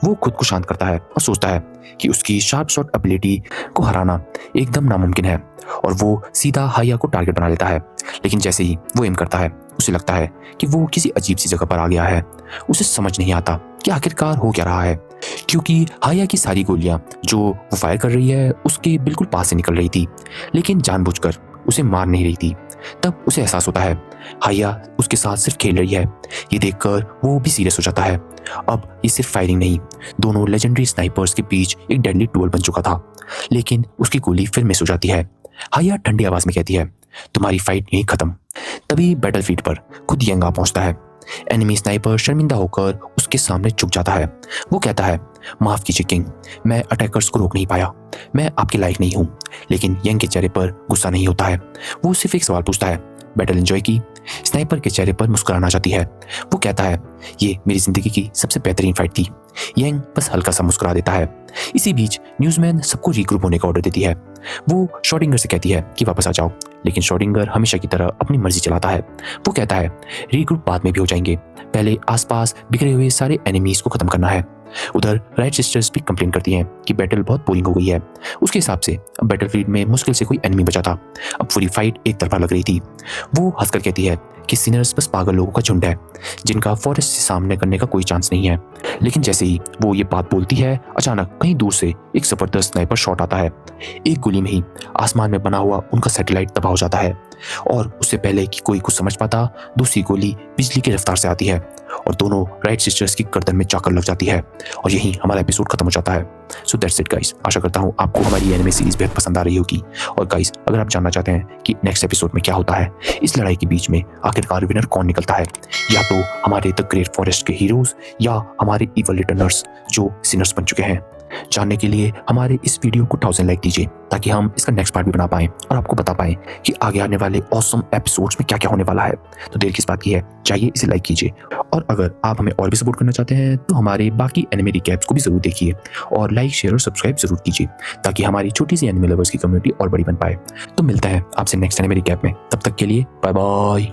वो खुद को शांत करता है और सोचता है कि उसकी शार्प शॉट एबिलिटी को हराना एकदम नामुमकिन है, और वो सीधा हाइया को टारगेट बना लेता है। लेकिन जैसे ही वो एम करता है, उसे लगता है कि वो किसी अजीब सी जगह पर आ गया है। उसे समझ नहीं आता कि आखिरकार हो क्या रहा है, क्योंकि हाइया की सारी गोलियां जो वो फायर कर रही है उसके बिल्कुल पास से निकल रही थी, लेकिन जानबूझकर उसे मार नहीं रही थी। तब उसे एहसास होता है हाइया उसके साथ सिर्फ खेल रही है। ये देखकर वो भी सीरियस हो जाता है। अब ये सिर्फ फायरिंग नहीं, दोनों लेजेंडरी स्नाइपर्स के बीच एक डेडली डुएल बन चुका था। लेकिन उसकी गोली फिर मिस हो जाती है। हाइया ठंडी आवाज में कहती है, तुम्हारी फाइट यहीं खत्म। तभी बैटलफील्ड पर खुद यंग आ पहुंचता है। एनिमी स्नाइपर शर्मिंदा होकर उसके सामने झुक जाता है। वो कहता है, माफ कीजिए किंग, मैं अटैकर्स को रोक नहीं पाया, मैं आपके लायक नहीं हूँ। लेकिन यंग के चेहरे पर गुस्सा नहीं होता है। वो सिर्फ एक सवाल पूछता है, बैटल एंजॉय की? स्नाइपर के चेहरे पर मुस्कुराहट आ जाती है। वो कहता है, ये मेरी जिंदगी की सबसे बेहतरीन फाइट थी। यंग बस हल्का सा मुस्कुरा देता है। इसी बीच न्यूज़मैन सबको रीग्रुप होने का ऑर्डर देती है। वो शॉर्डिंगर से कहती है कि वापस आ जाओ, लेकिन शॉर्डिंगर हमेशा की तरह अपनी मर्जी चलाता है। वो कहता है, रीग्रुप बाद में भी हो जाएंगे, पहले आसपास बिखरे हुए सारे एनिमीज को खत्म करना है। उधर राइट सिस्टर्स भी कंप्लेन करती हैं कि बैटल बहुत बोरिंग हो गई है। उसके हिसाब से अब बैटलफील्ड में मुश्किल से कोई एनिमी बचा था। अब पूरी फाइट एक तरफा लग रही थी। वो हंसकर कहती है कि सिनर्स बस पागल लोगों का झुंड है जिनका फॉरेस्ट से सामने करने का कोई चांस नहीं है। लेकिन जैसे ही वो ये बात बोलती है, अचानक कहीं दूर से एक जबरदस्त स्नाइपर शॉट आता है। एक गोली में ही आसमान में बना हुआ उनका सैटेलाइट तबाह हो जाता है, और उससे पहले कि कोई कुछ समझ पाता, दूसरी गोली बिजली की रफ्तार से आती है और दोनों राइट सिस्टर्स की गर्दन में जाकर लग जाती है, और यहीं हमारा एपिसोड खत्म हो जाता है। So that's it guys. आशा करता हूँ आपको हमारी एनिमे सीरीज बेहद पसंद आ रही होगी। और गाइस, अगर आप जानना चाहते हैं कि नेक्स्ट एपिसोड में क्या होता है, इस लड़ाई के बीच में आखिरकार विनर कौन निकलता है, या तो हमारे द ग्रेट फॉरेस्ट के हीरोज या हमारे इवल रिटर्नर्स जो सिनर्स बन चुके हैं, जानने के लिए हमारे इस वीडियो को 1000 लाइक दीजिए ताकि हम इसका नेक्स्ट पार्ट भी बना पाएं और आपको बता पाएं कि आगे आने वाले ऑसम एपिसोड्स में क्या क्या होने वाला है। तो देर किस बात की है, चाहिए इसे लाइक कीजिए। और अगर आप हमें और भी सपोर्ट करना चाहते हैं तो हमारे बाकी एनिमे रिकैप्स को भी जरूर देखिए और लाइक शेयर और सब्सक्राइब जरूर कीजिए ताकि हमारी छोटी सी एनिमे लवर्स की कम्युनिटी और बड़ी बन पाए। तो मिलता है आपसे नेक्स्ट एनिमे रिकैप में, तब तक के लिए बाय बाय।